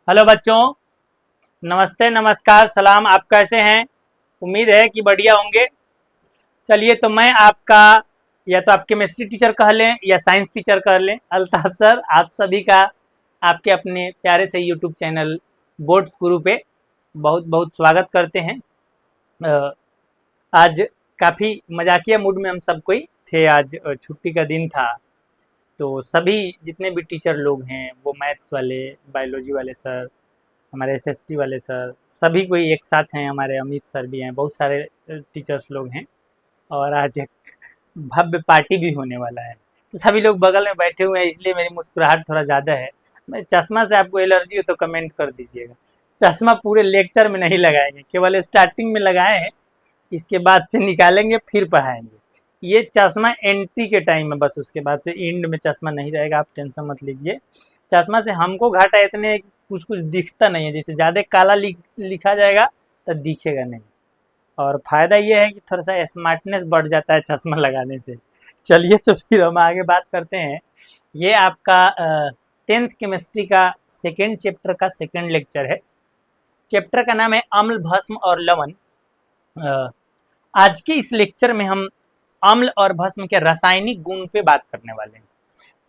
Hello बच्चों, नमस्ते, नमस्कार, सलाम। आप कैसे हैं? उम्मीद है कि बढ़िया होंगे। चलिए, तो मैं आपका या तो आप केमिस्ट्री टीचर कह लें या साइंस टीचर कह लें, अल्ताफ सर, आप सभी का आपके अपने प्यारे से यूट्यूब चैनल बोर्ड्स गुरु पे बहुत बहुत स्वागत करते हैं। आज काफ़ी मजाकिया मूड में हम सब कोई थे। आज छुट्टी का दिन था, तो सभी जितने भी टीचर लोग हैं, वो मैथ्स वाले, बायोलॉजी वाले सर, हमारे एसएसटी वाले सर, सभी कोई एक साथ हैं। हमारे अमित सर भी हैं, बहुत सारे टीचर्स लोग हैं। और आज एक भव्य पार्टी भी होने वाला है, तो सभी लोग बगल में बैठे हुए हैं, इसलिए मेरी मुस्कुराहट थोड़ा ज़्यादा है। मैं चश्मा से आपको एलर्जी हो तो कमेंट कर दीजिएगा। चश्मा पूरे लेक्चर में नहीं लगाएंगे, केवल स्टार्टिंग में लगाए हैं, इसके बाद से निकालेंगे फिर पढ़ाएंगे। ये चश्मा एंट्री के टाइम में, बस उसके बाद से एंड में चश्मा नहीं रहेगा, आप टेंशन मत लीजिए। चश्मा से हमको घाटा इतने कुछ कुछ दिखता नहीं है, जैसे ज़्यादा काला लिखा जाएगा तो दिखेगा नहीं। और फायदा ये है कि थोड़ा सा स्मार्टनेस बढ़ जाता है चश्मा लगाने से। चलिए, तो फिर हम आगे बात करते हैं। ये आपका 10th केमिस्ट्री का सेकेंड चैप्टर का सेकेंड लेक्चर है। चैप्टर का नाम है अम्ल, भस्म और लवण। आज के इस लेक्चर में हम अम्ल और भस्म के रासायनिक गुण पे बात करने वाले हैं।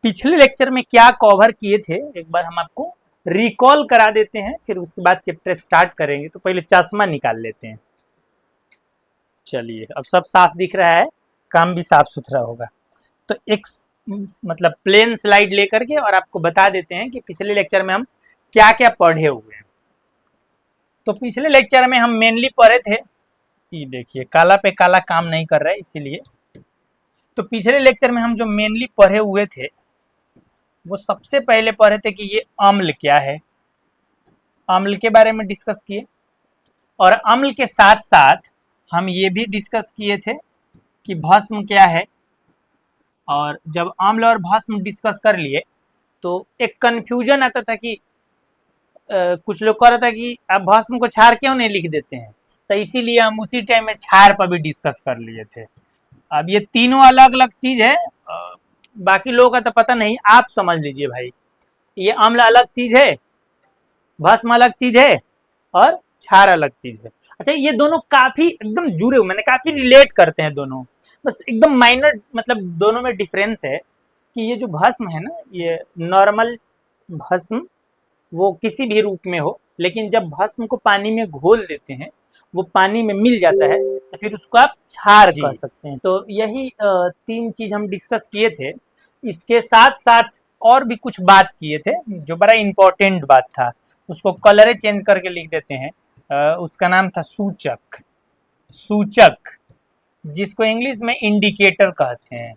पिछले लेक्चर में क्या कवर किए थे, एक बार हम आपको रिकॉल करा देते हैं, फिर उसके बाद चैप्टर स्टार्ट करेंगे। तो पहले चश्मा निकाल लेते हैं। चलिए, अब सब साफ दिख रहा है, काम भी साफ सुथरा होगा। तो एक मतलब प्लेन स्लाइड लेकर के और आपको बता देते हैं कि पिछले लेक्चर में हम क्या क्या पढ़े हुए हैं। तो पिछले लेक्चर में हम मेनली पढ़े थे, ये देखिए काला पे काला काम नहीं कर रहा है इसीलिए। तो पिछले लेक्चर में हम जो मेनली पढ़े हुए थे, वो सबसे पहले पढ़े थे कि ये अम्ल क्या है, अम्ल के बारे में डिस्कस किए। और अम्ल के साथ साथ हम ये भी डिस्कस किए थे कि भस्म क्या है। और जब अम्ल और भस्म डिस्कस कर लिए तो एक कन्फ्यूजन आता था कि कुछ लोग कह रहा था कि आप भस्म को क्षार क्यों नहीं लिख देते हैं, तो इसीलिए हम उसी टाइम में क्षार पर भी डिस्कस कर लिए थे। अब ये तीनों अलग अलग चीज है, बाकी लोगों का तो पता नहीं, आप समझ लीजिए भाई। ये अम्ल अलग चीज है, भस्म अलग चीज है और क्षार अलग चीज है। अच्छा, ये दोनों काफी एकदम जुड़े हुए, मैंने काफी रिलेट करते हैं दोनों, बस एकदम माइनर मतलब दोनों में डिफरेंस है कि ये जो भस्म है ना, ये नॉर्मल भस्म वो किसी भी रूप में हो, लेकिन जब भस्म को पानी में घोल देते हैं, वो पानी में मिल जाता है, तो फिर उसको आप क्षार कह सकते हैं। तो यही तीन चीज हम डिस्कस किए थे। इसके साथ साथ और भी कुछ बात किए थे जो बड़ा इंपॉर्टेंट बात था, उसको कलर चेंज करके लिख देते हैं। उसका नाम था सूचक। सूचक जिसको इंग्लिश में इंडिकेटर कहते हैं,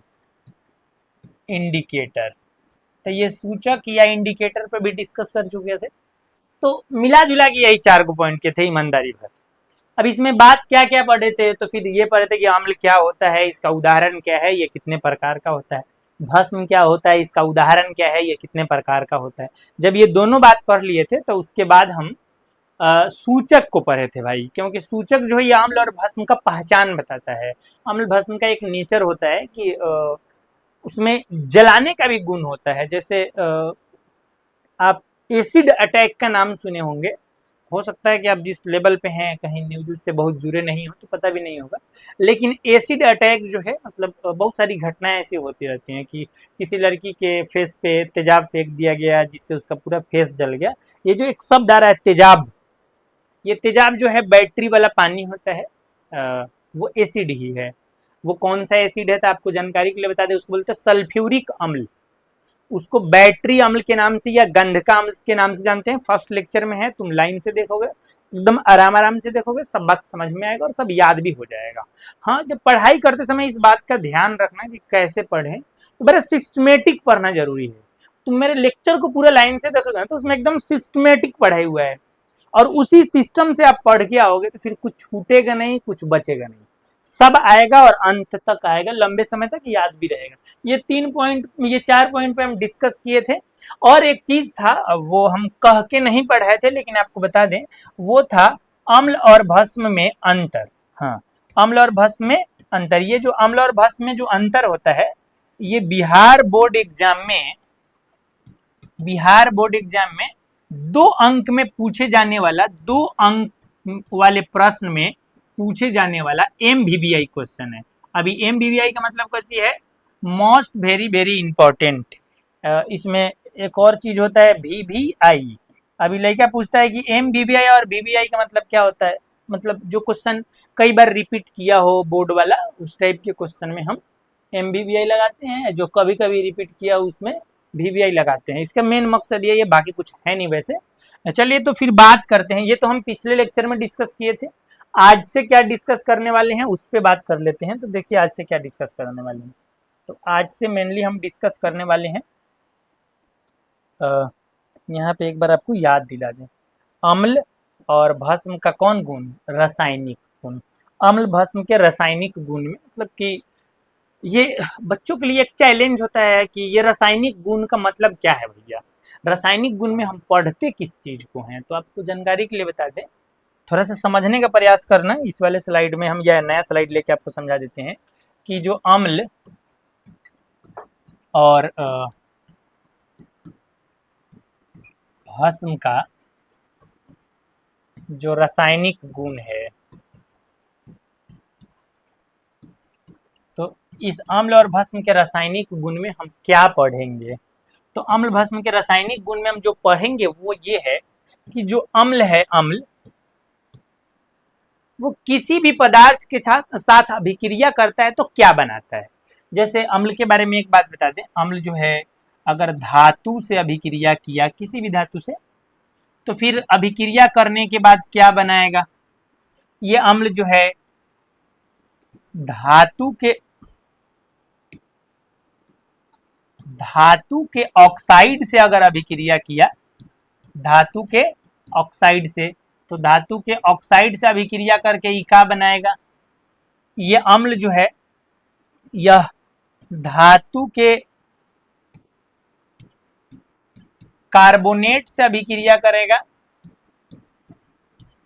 इंडिकेटर। तो ये सूचक या इंडिकेटर पे भी डिस्कस कर चुके थे। तो मिला जुला के यही 4 पॉइंट के थे, ईमानदारी भर। अब इसमें बात क्या क्या पढ़े थे, तो फिर ये पढ़े थे कि अम्ल क्या होता है, इसका उदाहरण क्या है, ये कितने प्रकार का होता है। भस्म क्या होता है, इसका उदाहरण क्या है, ये कितने प्रकार का होता है। जब ये दोनों बात पढ़ लिए थे तो उसके बाद हम सूचक को पढ़े थे भाई, क्योंकि सूचक जो है ये अम्ल और भस्म का पहचान बताता है। अम्ल भस्म का एक नेचर होता है कि उसमें जलाने का भी गुण होता है। जैसे आप एसिड अटैक का नाम सुने होंगे, हो सकता है कि आप जिस लेवल पे हैं कहीं न्यूज से बहुत जुड़े नहीं हो तो पता भी नहीं होगा, लेकिन एसिड अटैक जो है मतलब बहुत सारी घटनाएं ऐसी होती रहती हैं कि किसी लड़की के फेस पे तेजाब फेंक दिया गया जिससे उसका पूरा फेस जल गया। ये जो एक शब्द आ रहा है तेजाब, ये तेजाब जो है बैटरी वाला पानी होता है, वो एसिड ही है। वो कौन सा एसिड है तो आपको जानकारी के लिए बता दें, उसको बोलते हैं सल्फ्यूरिक अम्ल। उसको बैटरी अम्ल के नाम से या गंधका अम्ल के नाम से जानते हैं। फर्स्ट लेक्चर में है, तुम लाइन से देखोगे, एकदम आराम आराम से देखोगे, सब बात समझ में आएगा और सब याद भी हो जाएगा। हाँ, जब पढ़ाई करते समय इस बात का ध्यान रखना कि कैसे पढ़ें, तो बड़ा सिस्टमेटिक पढ़ना जरूरी है। तुम मेरे लेक्चर को पूरा लाइन से देखोगे तो उसमें एकदम सिस्टमेटिक पढ़ाई हुआ है, और उसी सिस्टम से आप पढ़ के आओगे तो फिर कुछ छूटेगा नहीं, कुछ बचेगा नहीं, सब आएगा और अंत तक आएगा, लंबे समय तक याद भी रहेगा। ये 3 पॉइंट, ये 4 पॉइंट पे हम डिस्कस किए थे। और एक चीज था, वो हम कह के नहीं पढ़ाए थे लेकिन आपको बता दें, वो था अम्ल और भस्म में अंतर। हाँ, अम्ल और भस्म में अंतर। ये जो अम्ल और भस्म में जो अंतर होता है, ये बिहार बोर्ड एग्जाम में 2 अंक में पूछे जाने वाला 2 अंक वाले प्रश्न में पूछे जाने वाला MVBI क्वेश्चन है। अभी MVBI का मतलब क्या चीज है? Most very very important. इसमें एक और चीज होता है VVI। अभी लड़का पूछता है कि MVBI और VVI का मतलब क्या होता है? मतलब जो क्वेश्चन कई बार रिपीट किया हो बोर्ड वाला, उस टाइप के क्वेश्चन में हम MVBI लगाते हैं, जो कभी कभी रिपीट किया उसमें VVI लगाते हैं। इसका मेन मकसद ये बाकी कुछ है नहीं वैसे। चलिए तो फिर बात करते हैं। ये तो हम पिछले लेक्चर में डिस्कस किए थे। आज से क्या डिस्कस करने वाले हैं उस पर बात कर लेते हैं। तो देखिए आज से क्या डिस्कस करने वाले हैं। तो आज से मेनली हम डिस्कस करने वाले हैं, यहाँ पे एक बार आपको याद दिला दें, अम्ल और भस्म का कौन गुण? रासायनिक गुण। अम्ल भस्म के रासायनिक गुण में मतलब कि ये बच्चों के लिए एक चैलेंज होता है कि ये रासायनिक गुण का मतलब क्या है भैया। रासायनिक गुण में हम पढ़ते किस चीज को हैं? तो आपको जानकारी के लिए बता दें, थोड़ा सा समझने का प्रयास करना। इस वाले स्लाइड में हम यह नया स्लाइड लेके आपको समझा देते हैं कि जो अम्ल और भस्म का जो रासायनिक गुण है, तो इस अम्ल और भस्म के रासायनिक गुण में हम क्या पढ़ेंगे? तो अम्ल भस्म के रासायनिक गुण में हम जो पढ़ेंगे वो ये है कि जो अम्ल है, अम्ल वो किसी भी पदार्थ के साथ अभिक्रिया करता है तो क्या बनाता है। जैसे अम्ल के बारे में एक बात बता दें, अम्ल जो है अगर धातु से अभिक्रिया किया, किसी भी धातु से, तो फिर अभिक्रिया करने के बाद क्या बनाएगा? ये अम्ल जो है धातु के ऑक्साइड से अगर अभिक्रिया किया, धातु के ऑक्साइड से, तो धातु के ऑक्साइड से अभिक्रिया करके ये क्या बनाएगा? ये अम्ल जो है यह धातु के कार्बोनेट से अभिक्रिया करेगा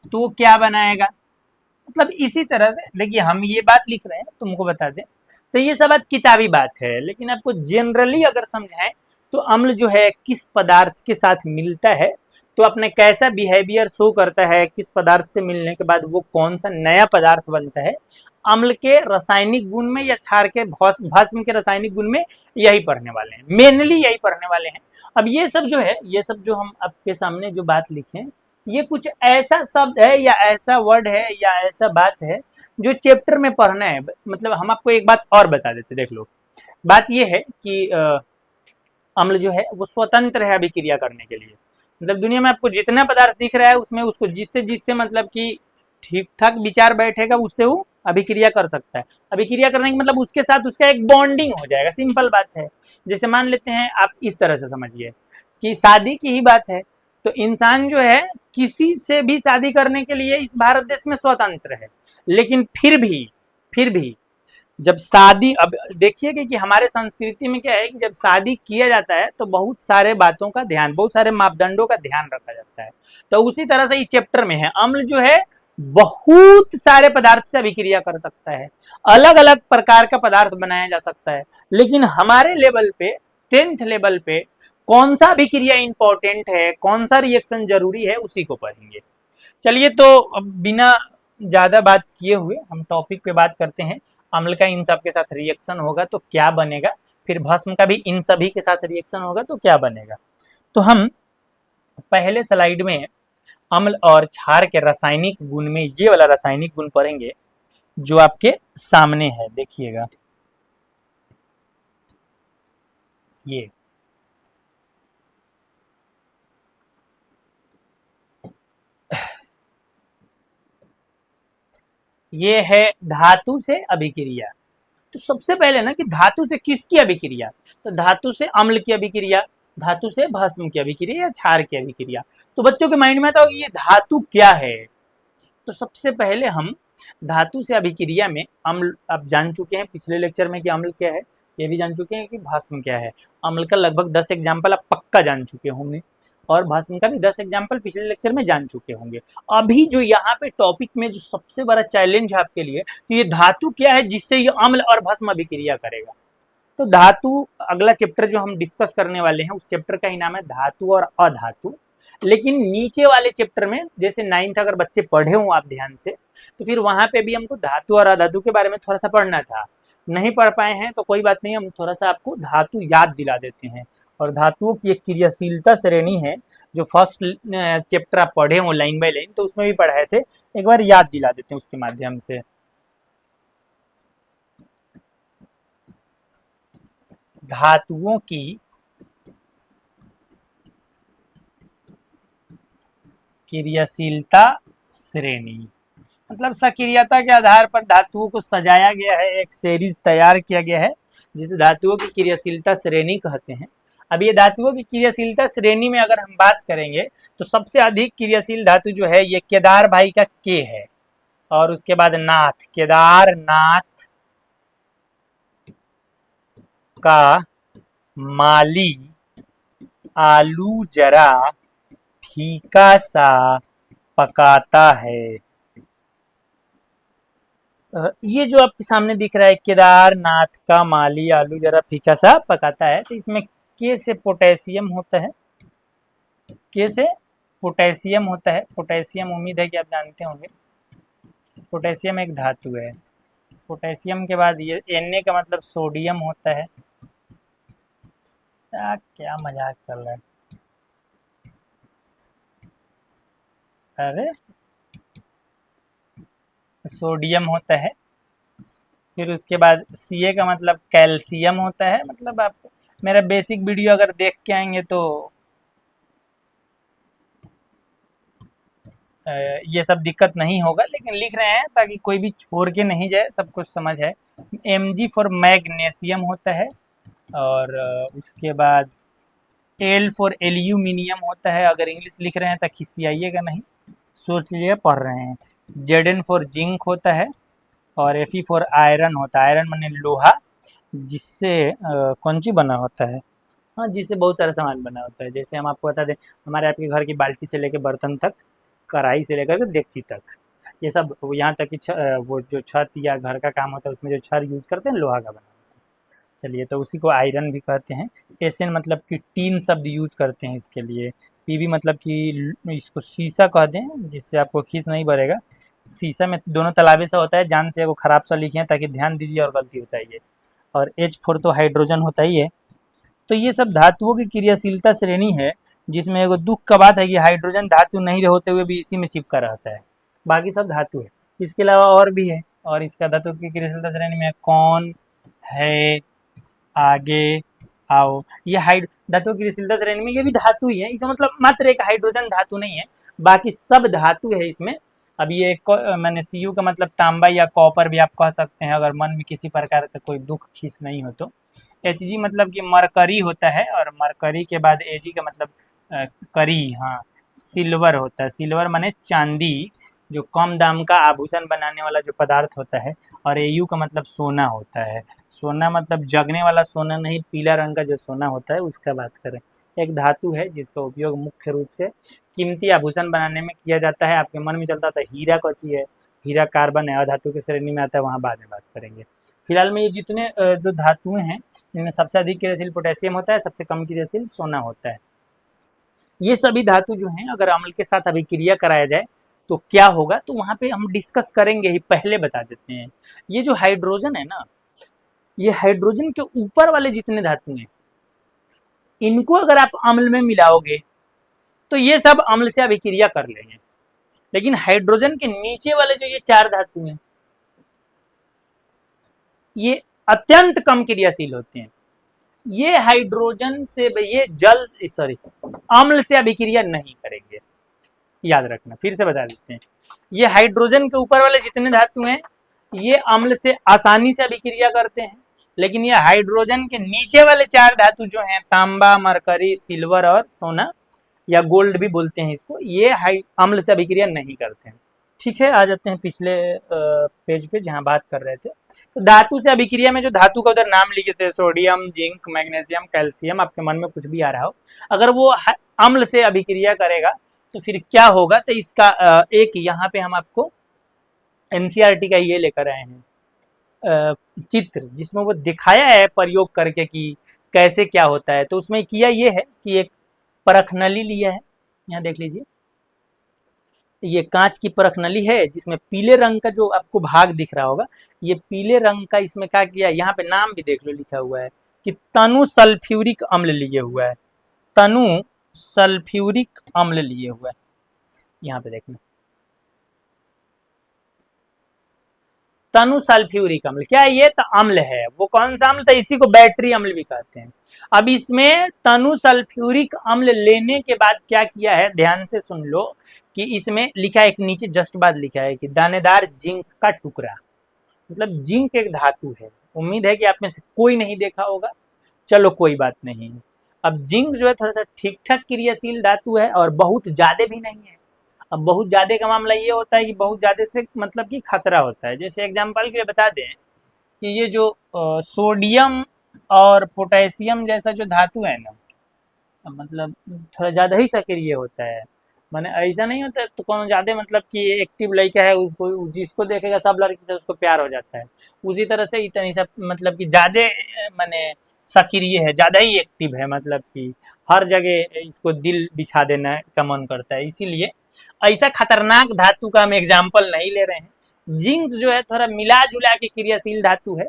तो क्या बनाएगा? मतलब इसी तरह से देखिए, हम ये बात लिख रहे हैं तुमको बता दें, तो ये सब बात किताबी बात है, लेकिन आपको जनरली अगर समझाएं तो अम्ल जो है किस पदार्थ के साथ मिलता है तो अपने कैसा बिहेवियर शो करता है, किस पदार्थ से मिलने के बाद वो कौन सा नया पदार्थ बनता है, अम्ल के रासायनिक गुण में या क्षार के भस्म के रासायनिक गुण में यही पढ़ने वाले हैं, मेनली यही पढ़ने वाले हैं। अब ये सब जो है, ये सब जो हम आपके सामने जो बात लिखे, ये कुछ ऐसा शब्द है या ऐसा वर्ड है या ऐसा बात है जो चैप्टर में पढ़ना है। मतलब हम आपको एक बात और बता देते, देख लो, बात ये है कि अम्ल जो है वो स्वतंत्र है अभिक्रिया करने के लिए। मतलब दुनिया में आपको जितना पदार्थ दिख रहा है उसमें उसको जिससे जिससे मतलब कि ठीक ठाक विचार बैठेगा उससे वो अभिक्रिया कर सकता है। अभिक्रिया करने का मतलब उसके साथ उसका एक बॉन्डिंग हो जाएगा, सिंपल बात है। जैसे मान लेते हैं, आप इस तरह से समझिए कि शादी की ही बात है, तो इंसान जो है किसी से भी शादी करने के लिए इस भारत देश में स्वतंत्र है, लेकिन फिर भी जब शादी, अब देखिएगा कि हमारे संस्कृति में क्या है कि जब शादी किया जाता है तो बहुत सारे बातों का ध्यान, बहुत सारे मापदंडों का ध्यान रखा जाता है। तो उसी तरह से इस चैप्टर में है, अम्ल जो है बहुत सारे पदार्थ से अभिक्रिया कर सकता है, अलग अलग प्रकार का पदार्थ बनाया जा सकता है, लेकिन हमारे लेवल पे, 10th लेवल पे कौन सा अभिक्रिया इंपॉर्टेंट है, कौन सा रिएक्शन जरूरी है, उसी को पढ़ेंगे। चलिए तो अब बिना ज्यादा बात किए हुए हम टॉपिक पे बात करते हैं। अम्ल का इन सब के साथ रिएक्शन होगा तो क्या बनेगा, फिर भस्म का भी इन सभी के साथ रिएक्शन होगा तो क्या बनेगा। तो हम पहले स्लाइड में अम्ल और क्षार के रासायनिक गुण में ये वाला रासायनिक गुण पढ़ेंगे जो आपके सामने है, देखिएगा ये है धातु से अभिक्रिया। तो सबसे पहले ना कि धातु से किसकी अभिक्रिया, तो धातु से अम्ल की अभिक्रिया, धातु से भस्म की अभिक्रिया या क्षार की अभिक्रिया। तो बच्चों के माइंड में आता होगा ये धातु क्या है। तो सबसे पहले हम धातु से अभिक्रिया में अम्ल, आप जान चुके हैं पिछले लेक्चर में कि अम्ल क्या है, ये भी जान चुके हैं कि भस्म क्या है। अम्ल का लगभग 10 एग्जाम्पल आप पक्का जान चुके होंगे और भस्म का भी 10 एग्जाम्पल पिछले लेक्चर में जान चुके होंगे। अभी जो यहाँ पे टॉपिक में जो सबसे बड़ा चैलेंज है आपके लिए, तो ये धातु क्या है जिससे ये अम्ल और भस्म अभिक्रिया करेगा। तो धातु, अगला चैप्टर जो हम डिस्कस करने वाले हैं उस चैप्टर का ही नाम है धातु और अधातु। लेकिन नीचे वाले चैप्टर में जैसे 9th अगर बच्चे पढ़े हों आप ध्यान से, तो फिर वहां पे भी हमको धातु और अधातु के बारे में थोड़ा सा पढ़ना था। नहीं पढ़ पाए हैं तो कोई बात नहीं, हम थोड़ा सा आपको धातु याद दिला देते हैं। और धातुओं की एक क्रियाशीलता श्रेणी है जो फर्स्ट चैप्टर आप पढ़े हो लाइन बाय लाइन, तो उसमें भी पढ़ाए थे, एक बार याद दिला देते हैं उसके माध्यम से। धातुओं की क्रियाशीलता श्रेणी मतलब सक्रियता के आधार पर धातुओं को सजाया गया है, एक सीरीज तैयार किया गया है जिसे धातुओं की क्रियाशीलता श्रेणी कहते हैं। अब ये धातुओं की क्रियाशीलता श्रेणी में अगर हम बात करेंगे तो सबसे अधिक क्रियाशील धातु जो है ये केदार भाई का के है, और उसके बाद नाथ, केदारनाथ का माली आलू जरा फीका सा पकाता है। ये जो आपके सामने दिख रहा है केदारनाथ का माली आलू जरा फीका सा पकाता है, तो इसमें के से पोटेशियम होता है, के से पोटेशियम होता है। पोटेशियम उम्मीद है कि आप जानते होंगे, पोटेशियम एक धातु है। पोटेशियम के बाद ये Na का मतलब सोडियम होता है। क्या मजाक चल रहा है, अरे सोडियम होता है। फिर उसके बाद Ca का मतलब कैल्शियम होता है। मतलब आप मेरा बेसिक वीडियो अगर देख के आएंगे तो ये सब दिक्कत नहीं होगा, लेकिन लिख रहे हैं ताकि कोई भी छोड़ के नहीं जाए, सब कुछ समझ है। Mg फॉर मैग्नीशियम होता है, और उसके बाद L फॉर एल्यूमिनियम होता है। अगर इंग्लिश लिख रहे हैं तो खिसियाइएगा नहीं, सोच लिए पढ़ रहे हैं। Zn फॉर जिंक होता है, और Fe फॉर आयरन होता है। आयरन माने लोहा, जिससे कौन सी बना होता है, हाँ, जिससे बहुत सारा सामान बना होता है। जैसे हम आपको बता दें, हमारे आपके घर की बाल्टी से लेकर बर्तन तक, कढ़ाई से लेकर के डेगची तक, ये सब, यहाँ तक कि वो जो छत या घर का काम होता है उसमें जो छड़ यूज़ करते हैं लोहा का बना होता है। चलिए, तो उसी को आयरन भी कहते हैं। एसन मतलब कि टीन शब्द यूज़ करते हैं इसके लिए। पीवी मतलब कि इसको शीशा कह दें, जिससे आपको खीस नहीं भरेगा। शीशा में दोनों तालाबे से होता है, जान से को खराब सा लिखे हैं ताकि ध्यान दीजिए और गलती बताइए। और H4 तो हाइड्रोजन होता ही है। तो ये सब धातुओं की क्रियाशीलता श्रेणी है, जिसमें एगो दुख का बात है कि हाइड्रोजन धातु नहीं होते हुए भी इसी में चिपका रहता है, बाकी सब धातु है। इसके अलावा और भी है, और इसका धातु की क्रियाशीलता श्रेणी में कौन है, आगे आओ। ये धातु की क्रियाशीलता श्रेणी में ये भी धातु ही है, इसका मतलब मात्र एक हाइड्रोजन धातु नहीं है, बाकी सब धातु है इसमें। अब ये मैंने Cu का मतलब तांबा या कॉपर भी आप कह सकते हैं, अगर मन में किसी प्रकार का कोई दुख खींच नहीं हो तो। Hg मतलब कि मरकरी होता है, और मरकरी के बाद Ag का मतलब करी, हाँ, सिल्वर होता है। सिल्वर माने चांदी, जो कम दाम का आभूषण बनाने वाला जो पदार्थ होता है। और Au का मतलब सोना होता है। सोना मतलब जगने वाला सोना नहीं, पीला रंग का जो सोना होता है उसका बात करें। एक धातु है जिसका उपयोग मुख्य रूप से कीमती आभूषण बनाने में किया जाता है। आपके मन में चलता था हीरा कौची है, हीरा कार्बन है, अधातु की श्रेणी में आता है, वहाँ बाद में बात करेंगे। फिलहाल में ये जितने जो धातुएं हैं, इनमें सबसे अधिक क्रियाशील पोटेशियम होता है, सबसे कम क्रियाशील सोना होता है। ये सभी धातु जो हैं अगर अम्ल के साथ अभिक्रिया कराया जाए तो क्या होगा, तो वहाँ पे हम डिस्कस करेंगे ही, पहले बता देते हैं। ये जो हाइड्रोजन है ना, ये हाइड्रोजन के ऊपर वाले जितने धातु हैं, इनको अगर आप अम्ल में मिलाओगे तो ये सब अम्ल से अभिक्रिया कर लेंगे। लेकिन हाइड्रोजन के नीचे वाले जो ये 4 धातु हैं, ये अत्यंत कम क्रियाशील होते हैं। ये हाइड्रोजन से, ये अम्ल से अभिक्रिया नहीं करेंगे, याद रखना। फिर से बता देते हैं, ये हाइड्रोजन के ऊपर वाले जितने धातु हैं ये अम्ल से आसानी से अभिक्रिया करते हैं, लेकिन ये हाइड्रोजन के नीचे वाले 4 धातु जो हैं, तांबा, मरकरी, सिल्वर और सोना या गोल्ड भी बोलते हैं इसको, ये अम्ल से अभिक्रिया नहीं करते हैं। ठीक है, आ जाते हैं पिछले पेज पे जहाँ बात कर रहे थे। तो धातु से अभिक्रिया में जो धातु का उधर नाम लिखे थे, सोडियम, जिंक, मैग्नीशियम, कैल्शियम, आपके मन में कुछ भी आ रहा हो, अगर वो अम्ल से अभिक्रिया करेगा तो फिर क्या होगा, तो इसका एक यहाँ पे हम आपको एनसीईआरटी का ये लेकर आए हैं चित्र, जिसमें वो दिखाया है प्रयोग करके कि कैसे क्या होता है। तो उसमें किया ये है कि एक परख नली लिया है, यहाँ देख लीजिए, ये कांच की परख नली है जिसमें पीले रंग का जो आपको भाग दिख रहा होगा, ये पीले रंग का इसमें क्या किया, यहाँ पे नाम भी देख लो लिखा हुआ है कि तनु सल्फ्यूरिक अम्ल लिए हुआ है, तनु सल्फ्यूरिक अम्ल लिए हुआ है, यहाँ पे देखना तनु सल्फ्यूरिक अम्ल, क्या ये तो अम्ल है, वो कौन सा अम्ल था, इसी को बैटरी अम्ल भी कहते हैं। अब इसमें तनु सल्फ्यूरिक अम्ल लेने के बाद क्या किया है, ध्यान से सुन लो कि इसमें लिखा है, एक नीचे जस्ट बाद लिखा है कि दानेदार जिंक का टुकड़ा, मतलब जिंक एक धातु है, उम्मीद है कि आप में से कोई नहीं देखा होगा, चलो कोई बात नहीं। अब जिंक जो है थोड़ा सा ठीक ठाक क्रियाशील धातु है और बहुत ज्यादा भी नहीं है। अब बहुत ज्यादा का मामला ये होता है कि बहुत ज्यादा से मतलब कि खतरा होता है। जैसे एग्जांपल के लिए बता दें कि ये जो सोडियम और पोटेशियम जैसा जो धातु है ना, मतलब थोड़ा ज्यादा ही सक्रिय होता है, माने ऐसा नहीं होता तो कौन ज्यादा मतलब कि एक्टिव लड़का है उसको जिसको देखेगा सब लड़की से उसको प्यार हो जाता है, उसी तरह से इतनी सब मतलब कि ज्यादा माने सक्रिय है, ज्यादा ही एक्टिव है, मतलब कि हर जगह इसको दिल बिछा देना का मन करता है। इसीलिए ऐसा खतरनाक धातु का हम एग्जाम्पल नहीं ले रहे हैं। जिंक जो है थोड़ा मिला जुला के क्रियाशील धातु है,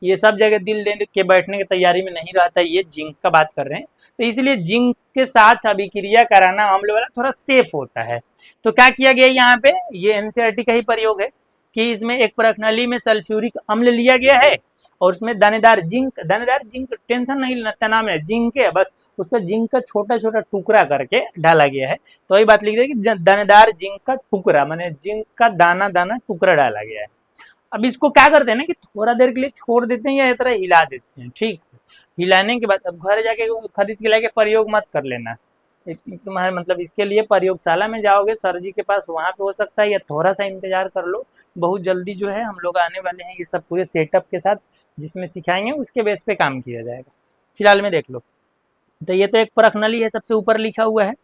ये सब जगह दिल दे के बैठने की तैयारी में नहीं रहता, ये जिंक का बात कर रहे हैं। तो इसलिए जिंक के साथ अभिक्रिया कराना अम्ल वाला थोड़ा सेफ होता है। तो क्या किया गया यहाँ पे, ये एनसीईआरटी का ही प्रयोग है कि इसमें एक परखनली में सल्फ्यूरिक अम्ल लिया गया है और उसमें दानेदार जिंक टेंशन नहीं लेना, तनाव है जिंक है बस, उसका जिंक का छोटा छोटा टुकड़ा करके डाला गया है। तो वही बात लिख दे कि दानेदार जिंक का टुकड़ा, माने जिंक का दाना दाना टुकड़ा डाला गया है। अब इसको क्या करते हैं ना कि थोड़ा देर के लिए छोड़ देते हैं या इस तरह हिला देते हैं, ठीक, हिलाने के बाद अब घर जाके खरीद के लाके प्रयोग मत कर लेना, तुम्हारे मतलब इसके लिए प्रयोगशाला में जाओगे सर जी के पास, वहां पे हो सकता है, या थोड़ा सा इंतजार कर लो, बहुत जल्दी जो है हम लोग आने वाले हैं ये सब पूरे सेटअप के साथ, जिसमें सिखाएंगे उसके बेस पे काम किया जाएगा। फिलहाल में देख लो, तो ये तो एक परखनली है, सबसे ऊपर लिखा हुआ है।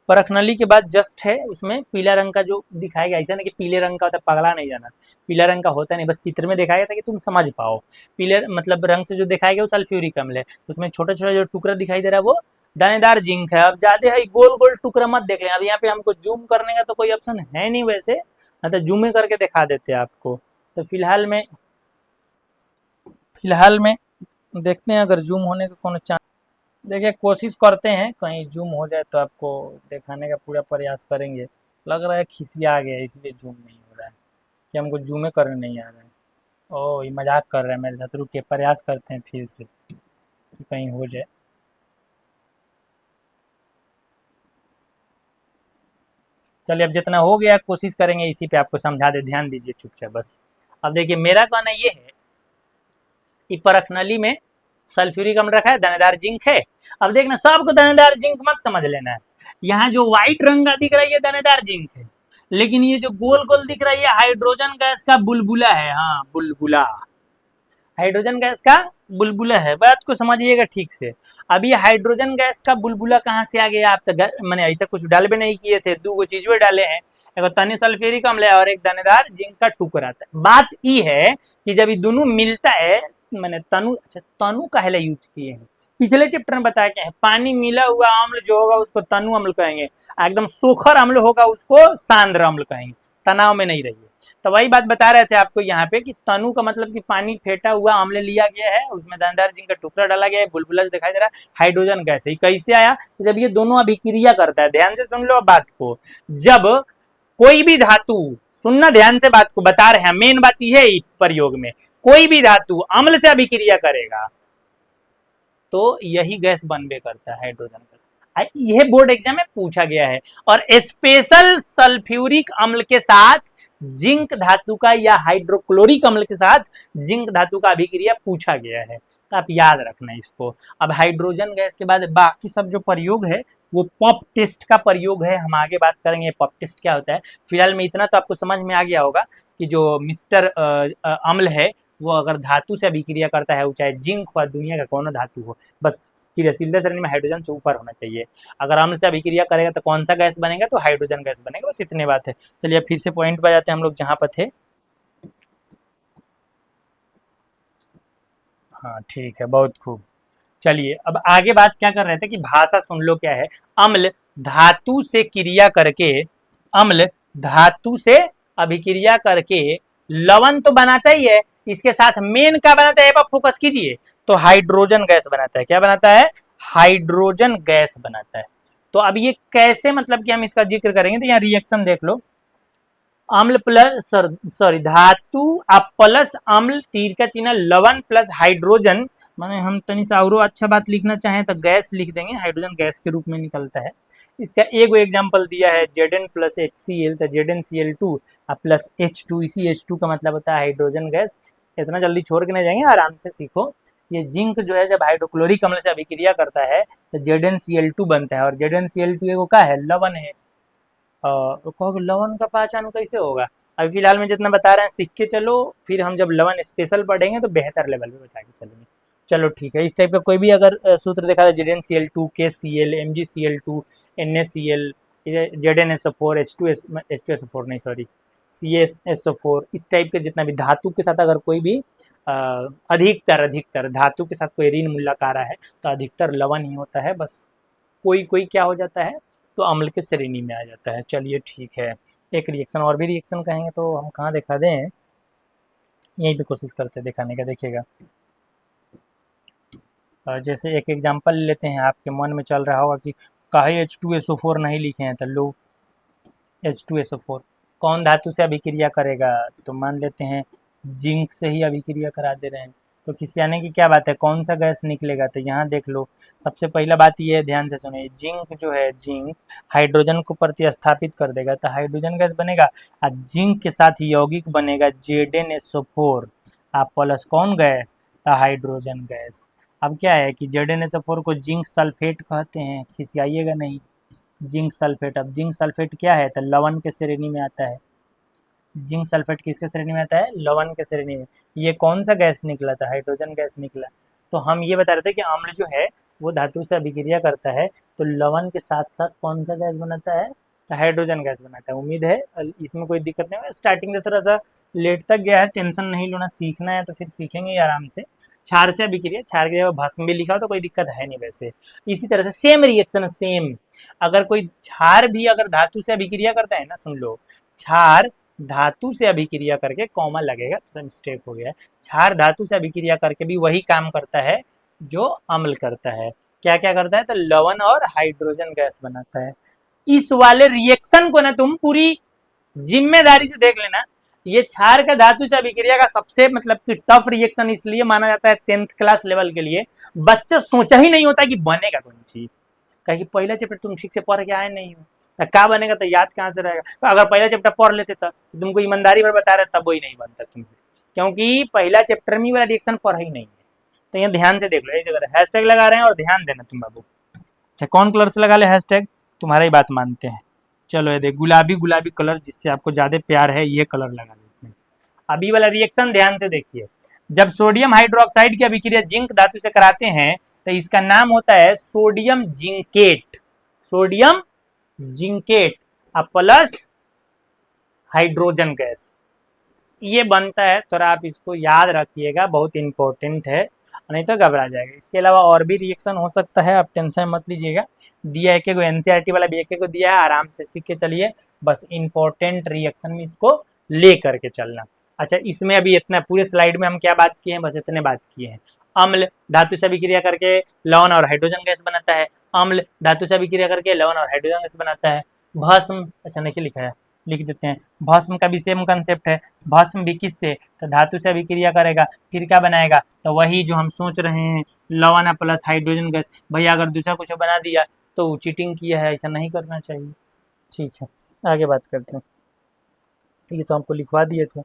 परखनली के बाद जस्ट है उसमें पीला रंग का जो दिखाया गया, ऐसा नहीं कि पीले रंग का होता है, पगला नहीं जाना, पीला रंग का होता नहीं, बस चित्र में दिखाया गया था कि तुम समझ पाओ। पीले मतलब रंग से जो दिखाया गया वो सल्फ्यूरिक अम्ल है, उसमें छोटा छोटा जो टुकड़ा दिखाई दे रहा है वो दानेदार जिंक है। अब ज्यादा है गोल गोल टुकड़ा मत देख लें, अब यहाँ पे हमको जूम करने का तो कोई ऑप्शन है नहीं वैसे, मतलब जूम करके दिखा देते हैं आपको। तो फिलहाल में देखते हैं अगर जूम होने का कौन चांस, देखिए कोशिश करते हैं कहीं जूम हो जाए तो आपको दिखाने का पूरा प्रयास करेंगे। लग रहा है खिसिया गया है इसलिए जूम नहीं हो रहा है, कि हमको जूमे करने नहीं आ रहा है। ओह ये मजाक कर रहे हैं मेरे साथ, रुक के प्रयास करते हैं फिर से कि कहीं हो जाए। चलिए अब जितना हो गया कोशिश करेंगे इसी पे आपको समझा दे, ध्यान दीजिए चुपचाप बस। अब देखिए मेरा कहना ये है कि परखनली में सल्फ्यूरिक अम्ल रखा है, दानेदार जिंक है। अब देखना सबको दानेदार जिंक मत समझ लेना है, यहाँ जो व्हाइट रंग का दिख रहा है ये दानेदार जिंक है, लेकिन ये जो गोल गोल दिख रहा है ये हाइड्रोजन गैस का बुलबुला है, हाँ बुलबुला, हाइड्रोजन गैस का बुलबुला है, बात को समझिएगा ठीक से। अब ये हाइड्रोजन गैस का बुलबुला कहाँ से आ गया, आप तो मैंने ऐसा कुछ डाल भी नहीं किए थे, दो चीज भी डाले हैं, एक तनी सल्फ्यूरिक अम्ल है और एक दानेदार जिंक का टुकड़ा था। बात ये है कि जब ये दोनों मिलता है, मैंने तनु, अच्छा तनु काहे यूज किए हैं, पिछले चैप्टर में बताया क्या है, पानी मिला हुआ अम्ल जो होगा उसको तनु अम्ल कहेंगे, एकदम सोखर अम्ल होगा उसको सांद्र अम्ल कहेंगे, तनाव में नहीं रहिए। तो वही बात बता रहे थे आपको यहाँ पे कि तनु का मतलब कि पानी फेंटा हुआ अम्ल लिया गया है, उसमें दानेदार जिंक का टुकड़ा डाला गया है, बुलबुला जो दिखाई दे रहा है हाइड्रोजन गैस है। कैसे आया, तो जब ये दोनों अभिक्रिया करता है, ध्यान से सुन लो बात को, जब कोई भी धातु, सुनना ध्यान से बात को बता रहे हैं, मेन बात यह है प्रयोग में, कोई भी धातु अम्ल से अभिक्रिया करेगा तो यही गैस बनबे करता है, हाइड्रोजन गैस। यह बोर्ड एग्जाम में पूछा गया है, और स्पेशल सल्फ्यूरिक अम्ल के साथ जिंक धातु का या हाइड्रोक्लोरिक अम्ल के साथ जिंक धातु का अभिक्रिया पूछा गया है, तो आप याद रखना इसको। अब हाइड्रोजन गैस के बाद बाकी सब जो प्रयोग है वो पॉप टेस्ट का प्रयोग है, हम आगे बात करेंगे पॉप टेस्ट क्या होता है। फिलहाल में इतना तो आपको समझ में आ गया होगा कि जो मिस्टर अम्ल है वो अगर धातु से अभिक्रिया करता है, वो चाहे जिंक हो दुनिया का कौन धातु हो, बस क्रियाशीलता श्रेणी में हाइड्रोजन से ऊपर होना चाहिए। अगर अम्ल से अभिक्रिया करेगा तो कौन सा गैस बनेगा, तो हाइड्रोजन गैस बनेगा, बस इतने बात है। चलिए फिर से पॉइंट पर जाते हैं हम लोग जहां पर थे। हाँ ठीक है, बहुत खूब। चलिए अब आगे बात क्या कर रहे थे कि भाषा सुन लो क्या है, अम्ल धातु से क्रिया करके, अम्ल धातु से अभिक्रिया करके लवण तो बनाता ही है, इसके साथ मेन क्या बनाता है, आप फोकस कीजिए, तो हाइड्रोजन गैस बनाता है। क्या बनाता है, हाइड्रोजन गैस बनाता है। तो अब ये कैसे, मतलब कि हम इसका जिक्र करेंगे, तो यहाँ रिएक्शन देख लो, अम्ल प्लस सॉरी धातु अब प्लस अम्ल, तीर का चिन्ह, लवण प्लस हाइड्रोजन, माने हम तनी सा और अच्छा बात लिखना चाहें तो गैस लिख देंगे, हाइड्रोजन गैस के रूप में निकलता है। इसका एक एग्जांपल दिया है Zn प्लस HCl, तो ZnCl2 प्लस H2, इसी H2 का मतलब होता है हाइड्रोजन गैस। इतना जल्दी छोड़ के नहीं जाएंगे, आराम से सीखो। ये जिंक जो है जब हाइड्रोक्लोरिक अम्ल से अभिक्रिया करता है तो ZnCl2 बनता है, और ZnCl2 एगो का है, लवण है। तो कहोगे लवण का पहचान कैसे होगा, अभी फिलहाल में जितना बता रहे हैं सीख के चलो, फिर हम जब लवण स्पेशल पढ़ेंगे तो बेहतर लेवल पे बता के चलेंगे। चलो ठीक है, इस टाइप का कोई भी अगर सूत्र देखा था, ZnCl2, KCl, MgCl2, NaCl, ZnSO4, H2SO4 नहीं सॉरी, CsSO4, इस टाइप के जितना भी धातु के साथ अगर कोई भी अधिकतर धातु के साथ कोई ऋण मूलक आ रहा है तो अधिकतर लवण ही होता है, बस कोई कोई क्या हो जाता है तो अम्ल के श्रेणी में आ जाता है। चलिए ठीक है, एक रिएक्शन और भी रिएक्शन कहेंगे तो हम कहाँ दिखा दें, यहीं पे कोशिश करते हैं दिखाने का, देखिएगा। जैसे एक एग्जांपल लेते हैं, आपके मन में चल रहा होगा कि काहे H2SO4 नहीं लिखे हैं, तो लो H2SO4 कौन धातु से अभिक्रिया करेगा, तो मान लेते हैं जिंक से ही अभिक्रिया करा दे रहे हैं, तो खिसियाने की क्या बात है, कौन सा गैस निकलेगा, तो यहाँ देख लो। सबसे पहला बात ये है, ध्यान से सुनिए, जिंक जो है, जिंक हाइड्रोजन को प्रतिस्थापित कर देगा तो हाइड्रोजन गैस बनेगा, और जिंक के साथ यौगिक बनेगा ZnSO4 प्लस कौन गैस, तो हाइड्रोजन गैस। अब क्या है कि ZnSO4 को जिंक सल्फेट कहते हैं, खिसियाइएगा नहीं, जिंक सल्फेट। अब जिंक सल्फेट क्या है, तो लवण के श्रेणी में आता है। जिंक सल्फेट किसके श्रेणी में आता है, लवण के श्रेणी में। ये कौन सा गैस निकला था, हाइड्रोजन गैस निकला। तो हम ये बता रहे थे कि अम्ल जो है वो धातु से अभिक्रिया करता है तो लवण के साथ साथ कौन सा गैस बनाता है, तो हाइड्रोजन गैस बनाता है। उम्मीद है इसमें कोई दिक्कत नहीं है, स्टार्टिंग में थोड़ा सा लेट तक गया है, टेंशन नहीं लेना, सीखना है तो फिर सीखेंगे आराम से। क्षार से अभिक्रिया, क्षार के जगह भस्म भी लिखा हो तो कोई दिक्कत है नहीं। वैसे इसी तरह से सेम रिएक्शन, सेम अगर कोई क्षार भी अगर धातु से अभिक्रिया करता है ना, सुन लो, क्षार धातु से अभिक्रिया करके, कॉमा लगेगा, थोड़ा मिस्टेक हो गया है, क्षार धातु से अभिक्रिया करके भी वही काम करता है जो अम्ल करता है। क्या क्या करता है, तो लवण और हाइड्रोजन गैस बनाता है। इस वाले रिएक्शन को ना तुम पूरी जिम्मेदारी से देख लेना। ये क्षार का धातु से अभिक्रिया का सबसे मतलब कि टफ रिएक्शन इसलिए माना जाता है 10th क्लास लेवल के लिए, बच्चा सोचा ही नहीं होता कि बनेगा कौन चीज, कहीं पहला चैप्टर तुम ठीक से पढ़ के आए नहीं हो तो क्या बनेगा, तो याद कहाँ से रहेगा। तो अगर पहला चैप्टर पढ़ लेते तो तुमको ईमानदारी भर बता रहे तब वही नहीं बनता तुमसे, क्योंकि पहला चैप्टर में वाला रिएक्शन पढ़ा ही नहीं है। तो यहाँ ध्यान से देख लो, इस जगह हैशटैग लगा रहे हैं और ध्यान देना तुम बाबू। अच्छा कौन कलर से लगा ले हैशटैग, तुम्हारा ही बात मानते हैं। चलो ये देख, गुलाबी गुलाबी कलर जिससे आपको ज्यादा प्यार है ये कलर लगा देते हैं। अभी वाला रिएक्शन ध्यान से देखिए, जब सोडियम हाइड्रोक्साइड की अभिक्रिया जिंक धातु से कराते हैं तो इसका नाम होता है sodium zincate, sodium zincate plus hydrogen gas, ये बनता है। थोड़ा आप इसको याद रखिएगा, बहुत इंपॉर्टेंट है, नहीं तो घबरा जाएगा। इसके अलावा और भी रिएक्शन हो सकता है, आप टेंशन मत लीजिएगा, दिया है कि एनसीईआरटी वाला भी एक को दिया है, आराम से सीख के चलिए, बस इंपॉर्टेंट रिएक्शन में इसको ले करके चलना। अच्छा इसमें अभी इतना पूरे स्लाइड में हम क्या बात किए हैं, बस इतने बात किए हैं। अम्ल धातु से अभिक्रिया करके लवण और हाइड्रोजन गैस बनाता है, अम्ल धातु से अभिक्रिया करके लवण और हाइड्रोजन गैस बनाता है। भस्म, अच्छा नहीं लिखा है, लिख देते हैं, भस्म का भी सेम कंसेप्ट है। भस्म भी किससे, तो धातु से अभिक्रिया करेगा, फिर क्या बनाएगा, तो वही जो हम सोच रहे हैं, लवण प्लस हाइड्रोजन गैस। भैया अगर दूसरा कुछ बना दिया तो चीटिंग किया है, ऐसा नहीं करना चाहिए। ठीक है आगे बात करते हैं, ये तो हमको लिखवा दिए थे।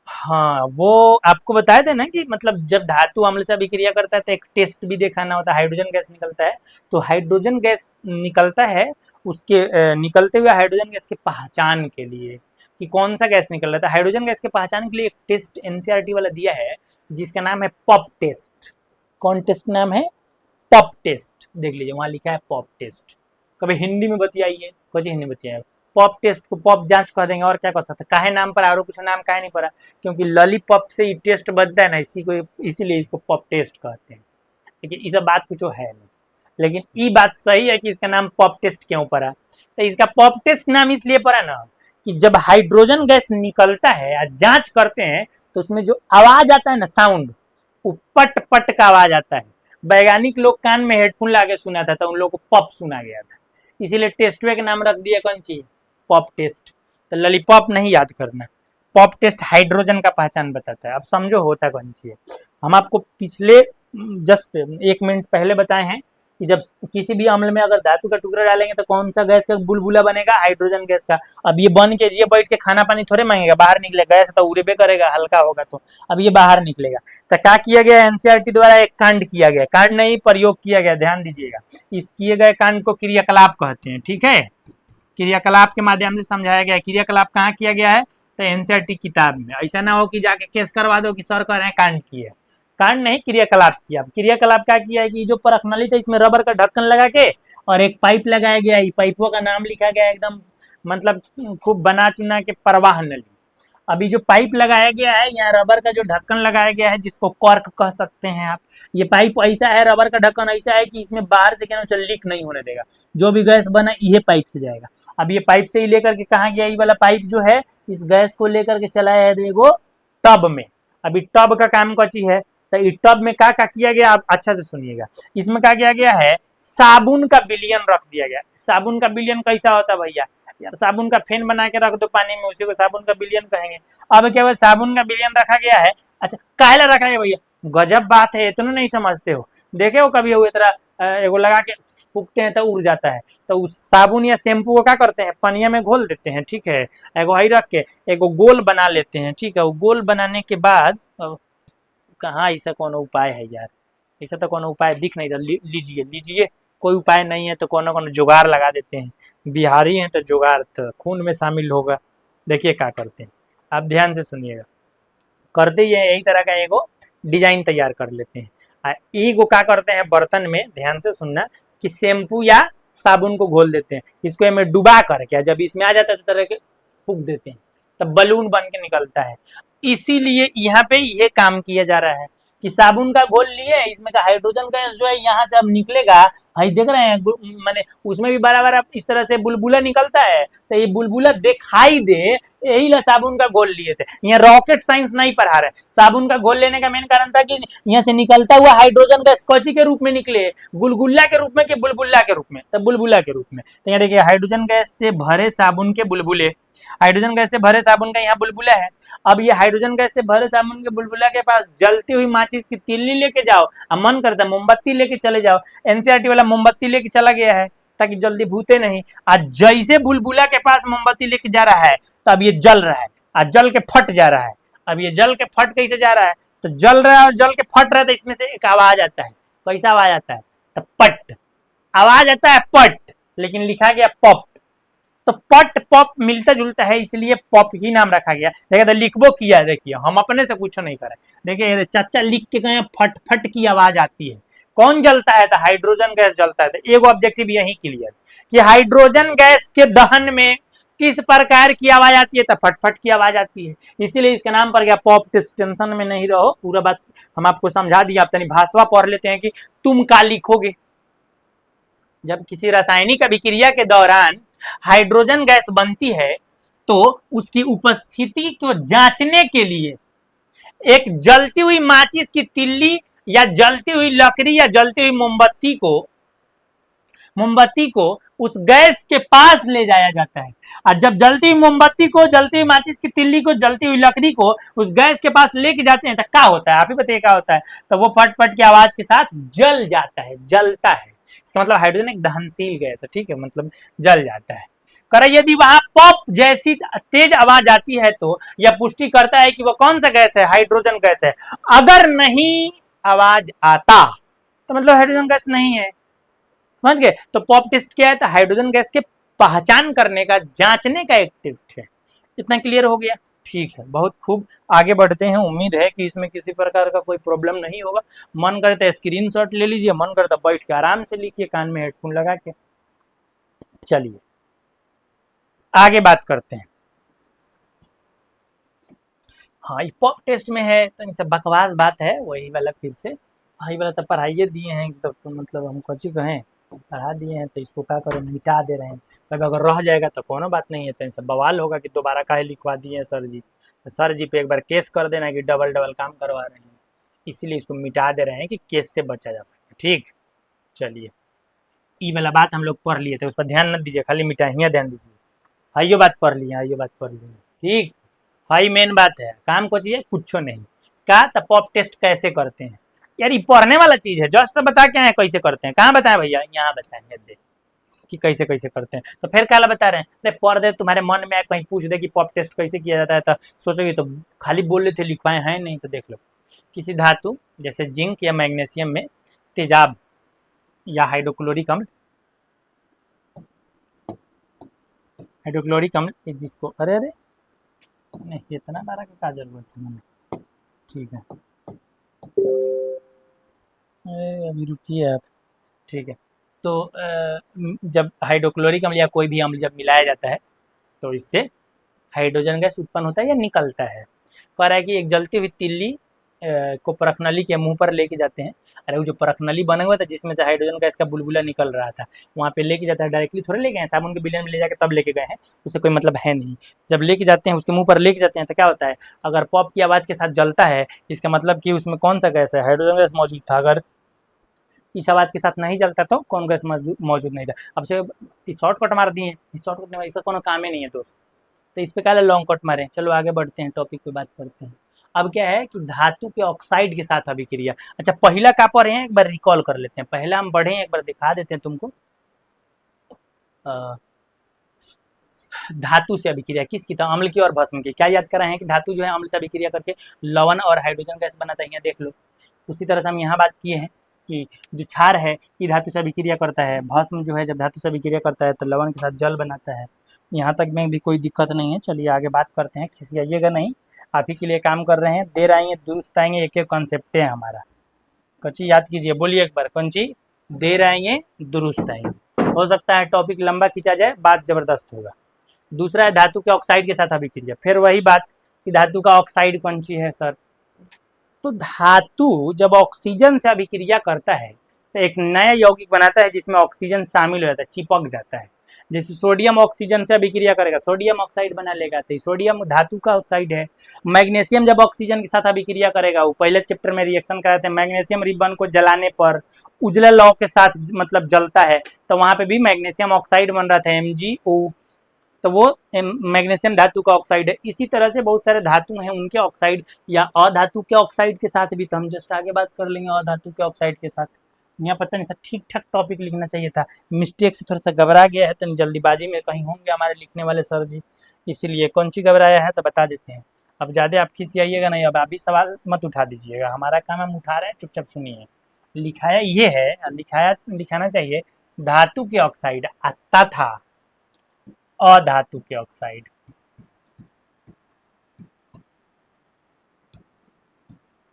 हाँ वो आपको बताए थे ना कि मतलब जब धातु अम्ल से अभिक्रिया करता है तो एक टेस्ट भी दिखाना होता है, हाइड्रोजन गैस निकलता है। तो हाइड्रोजन गैस निकलता है, उसके निकलते हुए हाइड्रोजन गैस के पहचान के लिए कि कौन सा गैस निकल रहा था, हाइड्रोजन गैस के पहचान के लिए एक टेस्ट एनसीईआरटी वाला दिया है जिसका नाम है पॉप टेस्ट। कौन टेस्ट नाम है, पॉप टेस्ट, देख लीजिए वहां लिखा है पॉप टेस्ट। कभी हिंदी में बतियाइए, कुछ हिंदी में बतियाइए, पॉप टेस्ट को पॉप जांच कह देंगे, और क्या कर सकते हैं, काहे नाम पर और कुछ नाम काहे नहीं पड़ा, क्योंकि लॉलीपॉप से ही टेस्ट बनता है ना, इसी को इसीलिए इसको पॉप टेस्ट कहते हैं, लेकिन इस बात कुछ है नहीं। लेकिन ये बात सही है कि इसका नाम पॉप टेस्ट क्यों पड़ा। तो इसका पॉप टेस्ट नाम इसलिए पड़ा ना कि जब हाइड्रोजन गैस निकलता है या जांच करते हैं तो उसमें जो आवाज आता है ना, साउंड, वो पट पट का आवाज आता है। वैज्ञानिक लोग कान में हेडफोन लाके सुना था तो उन लोगों को पॉप सुना गया था, इसीलिए टेस्टवे का नाम रख दिया कौन सी, पॉप टेस्ट। तो लॉलीपॉप नहीं याद करना, पॉप टेस्ट हाइड्रोजन का पहचान बताता है। अब समझो होता कौन सी है। हम आपको पिछले जस्ट 1 मिनट पहले बताए हैं कि जब किसी भी अम्ल में अगर धातु का टुकड़ा डालेंगे तो कौन सा गैस का बुलबुला बनेगा, हाइड्रोजन गैस का। अब ये बन के ये बैठ के खाना पानी थोड़े मांगेगा, बाहर निकलेगा, गैस तो उड़े करेगा, हल्का होगा तो अब ये बाहर निकलेगा। तो क्या किया गया, एनसीईआरटी द्वारा एक कांड किया गया, कांड नहीं प्रयोग किया गया, ध्यान दीजिएगा। इस किए गए कांड को क्रियाकलाप कहते हैं, ठीक है। क्रियाकलाप के माध्यम से समझाया गया है। क्रियाकलाप कहाँ किया गया है, तो एनसीईआरटी किताब में। ऐसा ना हो कि जाके केस करवा दो कि सर कह रहे हैं कांड किए, कांड नहीं, क्रियाकलाप किया। क्रियाकलाप क्या किया है कि जो परखनली था इसमें रबर का ढक्कन लगा के और एक पाइप लगाया गया, पाइपों का नाम लिखा गया एकदम, मतलब खूब बना चुना के प्रवाह नली। अभी जो पाइप लगाया गया है, यहाँ रबर का जो ढक्कन लगाया गया है जिसको कॉर्क कह सकते हैं आप, ये पाइप ऐसा है, रबर का ढक्कन ऐसा है कि इसमें बाहर से क्या ना लीक नहीं होने देगा, जो भी गैस बना ये पाइप से जाएगा। अब ये पाइप से ही लेकर के कहाँ गया, ये वाला पाइप जो है इस गैस को लेकर के चलाया है देखो टब में। अभी टब का काम क्या चीज है, तो इस टब में क्या किया गया, आप अच्छा से सुनिएगा। इसमें क्या किया गया है, साबुन का विलयन रख दिया गया। साबुन का विलयन कैसा होता है भैया, यार साबुन का फेन बना के रख दो पानी में, उसी को साबुन का विलयन कहेंगे। अब क्या हुआ, साबुन का विलयन रखा गया है। अच्छा काहेला रखा गया भैया, गजब बात है, इतना नहीं समझते हो। देखे हो कभी हुए तरह एगो लगा के फूकते हैं तो उड़ जाता है, तो उस साबुन या शैम्पू को क्या करते हैं, पनिया में घोल देते हैं, ठीक है। एगो हई रख के एगो गोल बना लेते हैं, ठीक है। वो गोल बनाने के बाद कहाँ ऐसा कौन उपाय है यार, ऐसा तो कौन उपाय दिख नहीं रहा। लीजिए लीजिए, कोई उपाय नहीं है तो कौन जुगाड़ लगा देते हैं। बिहारी हैं तो जुगाड़ तो खून में शामिल होगा। देखिए क्या करते हैं, आप ध्यान से सुनिएगा। करते ही यही तरह का एगो डिजाइन तैयार कर लेते हैं। एगो क्या करते हैं, बर्तन में ध्यान से सुनना कि शैम्पू या साबुन को घोल देते हैं, इसको में डुबा करके जब इसमें आ जाता है तरह के फूक देते हैं, तब बलून बन के निकलता है। इसीलिए यहाँ पे ये काम किया जा रहा है कि साबुन का घोल लिए, इसमें का हाइड्रोजन गैस जो है यहाँ से अब निकलेगा, हाई देख रहे हैं, माने उसमें भी बराबर अब इस तरह से बुलबुला निकलता है, तो ये बुलबुला दिखाई दे, यही ला साबुन का घोल लिए थे। यहाँ रॉकेट साइंस नहीं पढ़ा रहे। साबुन का घोल लेने का मेन कारण था कि यहाँ से निकलता हुआ हाइड्रोजन गैस कौची के रूप में निकले, गुलगुल्ला के रूप में कि बुलबुल्ला के रूप में, तो बुलबुला के रूप में। तो यहाँ देखिए हाइड्रोजन गैस से भरे साबुन के बुलबुले, हाइड्रोजन गैस से भरे साबुन का यहाँ बुलबुला है। अब ये हाइड्रोजन गैस से भरे साबुन के बुलबुला के पास जलती हुई माचिस की तिल्ली लेके जाओ, अब मन करता है मोमबत्ती लेके चले जाओ, एनसीईआरटी वाला मोमबत्ती लेके चला गया है ताकि जल्दी भूते नहीं। आज जैसे बुलबुला के पास मोमबत्ती लेके जा रहा है तो अब ये जल रहा है, आज जल के फट जा रहा है। अब ये जल के फट कैसे जा रहा है, तो जल रहा है और जल के फट रहा है, तो इसमें से एक आवाज आता है। कैसा आवाज आता है, तो पट आवाज आता है, पट, लेकिन लिखा गया पॉप। तो पट पॉप मिलता जुलता है, इसलिए पॉप ही नाम रखा गया। देखिए तो लिखबो किया है, देखिए हम अपने से कुछ नहीं करे। देखिए चाचा लिख के गए, फट फट की आवाज आती है। कौन जलता है, तो हाइड्रोजन गैस जलता है। तो एगो ऑब्जेक्टिव यही क्लियर कि हाइड्रोजन गैस के दहन में किस प्रकार की आवाज आती है, तो फटफट की आवाज आती है, इसीलिए इसका नाम पड़ गया पॉप टेस्ट। टेंशन में नहीं रहो, पूरा बात हम आपको समझा दिया। आप तनी भाषवा पढ़ लेते हैं कि तुम का लिखोगे। जब किसी रासायनिक अभिक्रिया के दौरान हाइड्रोजन गैस बनती है तो उसकी उपस्थिति को जांचने के लिए एक जलती हुई माचिस की तिल्ली या जलती हुई लकड़ी या जलती हुई मोमबत्ती को उस गैस के पास ले जाया जाता है। और जब जलती हुई मोमबत्ती को, जलती हुई माचिस की तिल्ली को, जलती हुई लकड़ी को उस गैस के पास लेके जाते हैं तो क्या होता है, आप ही बताइए क्या होता है। तो वो फट फट की आवाज के साथ जल जाता है, जलता है। इसका मतलब हाइड्रोजन एक दहनशील गैस है, ठीक है, मतलब जल जाता है। कर यदि वहां पॉप जैसी तेज आवाज आती है तो यह पुष्टि करता है कि वह कौन सा गैस है, हाइड्रोजन गैस है। अगर नहीं आवाज आता तो मतलब हाइड्रोजन गैस नहीं है, समझ गए। तो पॉप टेस्ट क्या है, तो हाइड्रोजन गैस के पहचान करने का, जांचने का एक टेस्ट है। इतना क्लियर हो गया, ठीक है, बहुत खूब। आगे बढ़ते हैं, उम्मीद है कि इसमें किसी प्रकार का कोई प्रॉब्लम नहीं होगा। मन करता है स्क्रीनशॉट ले लीजिए, मन करता बैठ के आराम से लिखिए कान में हेडफोन लगा के। चलिए आगे बात करते हैं। हाँ ये पॉप टेस्ट में है तो इनसे बकवास बात है, वही वाला फिर से भाई वाला तो पढ़ाइए दिए हैं तो मतलब हम कची कहें, पढ़ा दिए हैं तो इसको क्या करें, मिटा दे रहे हैं। तब अगर रह जाएगा तो कोनो बात नहीं है, तो इनसे बवाल होगा कि दोबारा काहे लिखवा दिए हैं सर जी। तो सर जी पे एक बार केस कर देना कि डबल डबल काम करवा रहे हैं, इसीलिए इसको मिटा दे रहे हैं कि केस से बचा जा सके। ठीक, चलिए ई वाला बात हम लोग पढ़ लिए थे, उस पर ध्यान न दीजिए, खाली मिटाइयाँ ध्यान दीजिए। हाइयो बात पढ़ लिए, हाइयो बात पढ़ लिए। ठीक, हाई मेन बात है, काम को चाहिए कुछ नहीं। क्या तो पॉप टेस्ट कैसे करते हैं यार, ये पढ़ने वाला चीज है, जस्ट बता के आए कैसे करते हैं, कहाँ बताएं भैया, यहाँ बताएंगे दे कि कैसे कैसे करते हैं, तो फिर क्या बता रहे हैं, अरे पढ़ दे, तुम्हारे मन में कहीं पूछ दे कि पॉप टेस्ट कैसे किया जाता है तो सोचोगे तो खाली बोल रहे थे लिखवाए हैं नहीं, तो देख लो। किसी धातु जैसे जिंक या मैग्नीशियम में तेजाब या हाइड्रोक्लोरिक अम्ल, हाइड्रोक्लोरिक अम्ल जिसको, अरे अरे नहीं इतना बारह का जरूरत है मैंने, ठीक है अभी रुकिए आप। ठीक है, तो जब हाइड्रोक्लोरिक अम्ल या कोई भी अम्ल जब मिलाया जाता है तो इससे हाइड्रोजन गैस उत्पन्न होता है या निकलता है। कह रहा है कि एक जलती हुई तिल्ली को परखनली के मुंह पर लेके जाते हैं। अरे वो जो परखनली बना हुआ था जिसमें से हाइड्रोजन गैस का बुलबुला निकल रहा था, वहाँ पे लेके जाता है, डायरेक्टली थोड़े ले गए हैं, साबुन के बिलियन में ले जाके तब लेके गए हैं, उससे कोई मतलब है नहीं। जब लेके जाते हैं उसके मुंह पर लेके जाते हैं तो क्या होता है, अगर पॉप की आवाज़ के साथ जलता है इसका मतलब कि उसमें कौन सा गैस है, हाइड्रोजन गैस मौजूद था। अगर इस आवाज़ के साथ नहीं जलता तो कौन गैस मौजूद नहीं था। अब से शॉर्टकट मार दिए, शॉर्टकट में इसका कोनो काम ही नहीं है दोस्त, तो इस पे क्या लॉन्ग कट मारे। चलो आगे बढ़ते हैं, टॉपिक पे बात करते हैं। अब क्या है कि धातु के ऑक्साइड के साथ अभिक्रिया। अच्छा पहला क्या पढ़े हैं, एक बार रिकॉल कर लेते हैं, पहला हम बढ़े एक बार दिखा देते हैं तुमको। धातु से अभिक्रिया किसकी, तो अम्ल की और भस्म की। क्या याद कर रहे हैं कि धातु जो है अम्ल से अभिक्रिया करके लवण और हाइड्रोजन गैस बनाता है, यहाँ देख लो। उसी तरह से हम यहाँ बात किए हैं कि जो क्षार है ये धातु से अभिक्रिया करता है, भस्म जो है जब धातु से अभिक्रिया करता है तो लवण के साथ जल बनाता है। यहाँ तक में भी कोई दिक्कत नहीं है, चलिए आगे बात करते हैं, खिसियाइएगा नहीं, आप ही के लिए काम कर रहे हैं, देर आएंगे दुरुस्त आएंगे, एक एक कॉन्सेप्ट है हमारा। कच्ची याद कीजिए, बोलिए एक बार, कौन ची, देर आएंगे दुरुस्त आएंगे। हो सकता है टॉपिक लंबा खींचा जाए, बात जबरदस्त होगा। दूसरा है धातु के ऑक्साइड के साथ अभिक्रिया, फिर वही बात कि धातु का ऑक्साइड कौन सी है सर। तो धातु जब ऑक्सीजन से अभिक्रिया करता है तो एक नया यौगिक बनाता है जिसमें ऑक्सीजन शामिल हो जाता है, चिपक जाता है। जैसे सोडियम ऑक्सीजन से अभिक्रिया करेगा, सोडियम ऑक्साइड बना लेगा, तो सोडियम धातु का ऑक्साइड है। मैग्नीशियम जब ऑक्सीजन के साथ अभिक्रिया करेगा, वो पहले चैप्टर में रिएक्शन कराते हैं, मैग्नीशियम रिबन को जलाने पर उजला लौ के साथ मतलब जलता है, तो वहां पे भी मैग्नीशियम ऑक्साइड बन रहा था, MgO, तो वो मैग्नीशियम धातु का ऑक्साइड है। इसी तरह से बहुत सारे धातु हैं उनके ऑक्साइड या अधातु के ऑक्साइड के साथ भी, तो हम जस्ट आगे बात कर लेंगे अधातु के ऑक्साइड के साथ। यहाँ पता नहीं सर ठीक ठाक टॉपिक लिखना चाहिए था, मिस्टेक से थोड़ा सा घबरा गया है, तो जल्दीबाजी में कहीं होंगे हमारे लिखने वाले सर जी, इसीलिए कौन सी घबराया है तो बता देते हैं। अब ज़्यादा आप खिसियाइएगा नहीं, अब आप भी सवाल मत उठा दीजिएगा, हमारा काम हम उठा रहे हैं, चुपचाप सुनिए। लिखाया ये है, लिखाना चाहिए धातु के ऑक्साइड आता था अधातु के ऑक्साइड,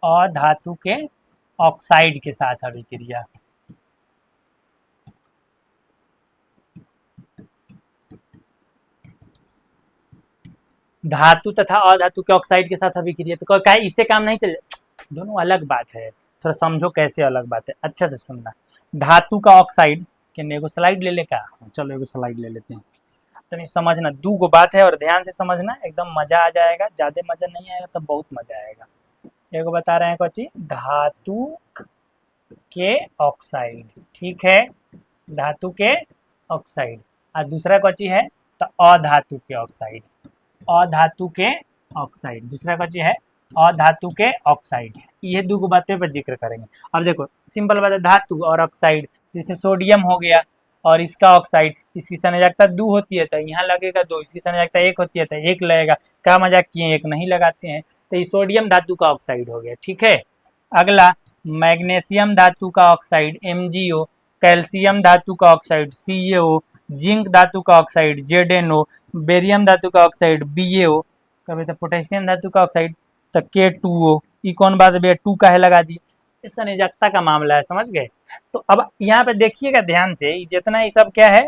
अधातु के ऑक्साइड के साथ अभिक्रिया। धातु तथा अधातु के ऑक्साइड के साथ अभिक्रिया, तो क्या इससे काम नहीं चले, दोनों अलग बात है, थोड़ा समझो कैसे अलग बात है, अच्छा से सुनना। धातु का ऑक्साइड के एगो स्लाइड ले ले का, चलो एगो स्लाइड ले लेते हैं, तो नहीं समझना, दो गो बात है और ध्यान से समझना, एकदम मजा आ जाएगा, ज्यादा मजा नहीं आएगा तो बहुत मजा आएगा। एगो बता रहे हैं कोची, धातु के ऑक्साइड, ठीक है, धातु के ऑक्साइड, और दूसरा कोची है तो अधातु के ऑक्साइड, अधातु के ऑक्साइड, दूसरा कोची है अधातु के ऑक्साइड। ये दो बातें पर जिक्र करेंगे। अब देखो सिंपल बात है, धातु और ऑक्साइड, जैसे सोडियम हो गया और इसका ऑक्साइड, इसकी संयोजकता 2 होती है तो यहाँ लगेगा 2, इसकी संयोजकता 1 होती है तो 1 लगेगा। क्या मजाक किए, 1 नहीं लगाते हैं, तो ये सोडियम धातु का ऑक्साइड हो गया, ठीक है। अगला मैग्नीशियम धातु का ऑक्साइड MgO, कैल्शियम धातु का ऑक्साइड CaO, जिंक धातु का ऑक्साइड ZnO, बेरियम धातु का ऑक्साइड BaO, कभी तो पोटेशियम धातु का ऑक्साइड तो K2O। ये कौन बात है, 2 का है लगा दिए, इस संयोजकता का मामला है, समझ गए। तो अब यहाँ पे देखिएगा ध्यान से, जितना ये सब क्या है,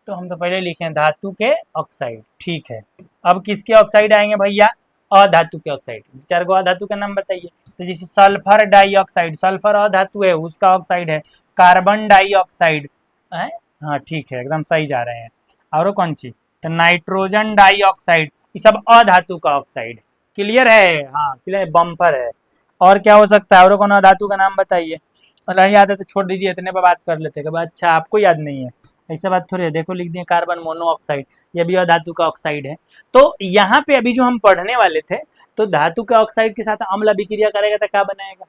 तो हम तो पहले लिखे धातु के ऑक्साइड, ठीक है। अब किसके ऑक्साइड आएंगे भैया, अधातु के ऑक्साइड। 4 गो अधातु का नाम बताइए, तो जैसे सल्फर डाइऑक्साइड, सल्फर अधातु है उसका ऑक्साइड है, कार्बन डाइऑक्साइड है, हाँ ठीक है एकदम सही जा रहे हैं। और कौन सी, तो नाइट्रोजन डाइऑक्साइड, ये सब अधातु का ऑक्साइड है। क्लियर है, हाँ क्लियर, बम्पर है। और क्या हो सकता है, और कौन अधातु का नाम बताइए। नहीं याद है तो छोड़ दीजिए, इतने पर बात कर लेते हैं। अच्छा आपको याद नहीं है, ऐसा बात थोड़ी है। देखो लिख दिए कार्बन मोनोऑक्साइड, ये भी अधातु का ऑक्साइड है। तो यहाँ पे अभी जो हम पढ़ने वाले थे, तो धातु के ऑक्साइड के साथ अम्ल अभिक्रिया करेगा तो क्या बनाएगा,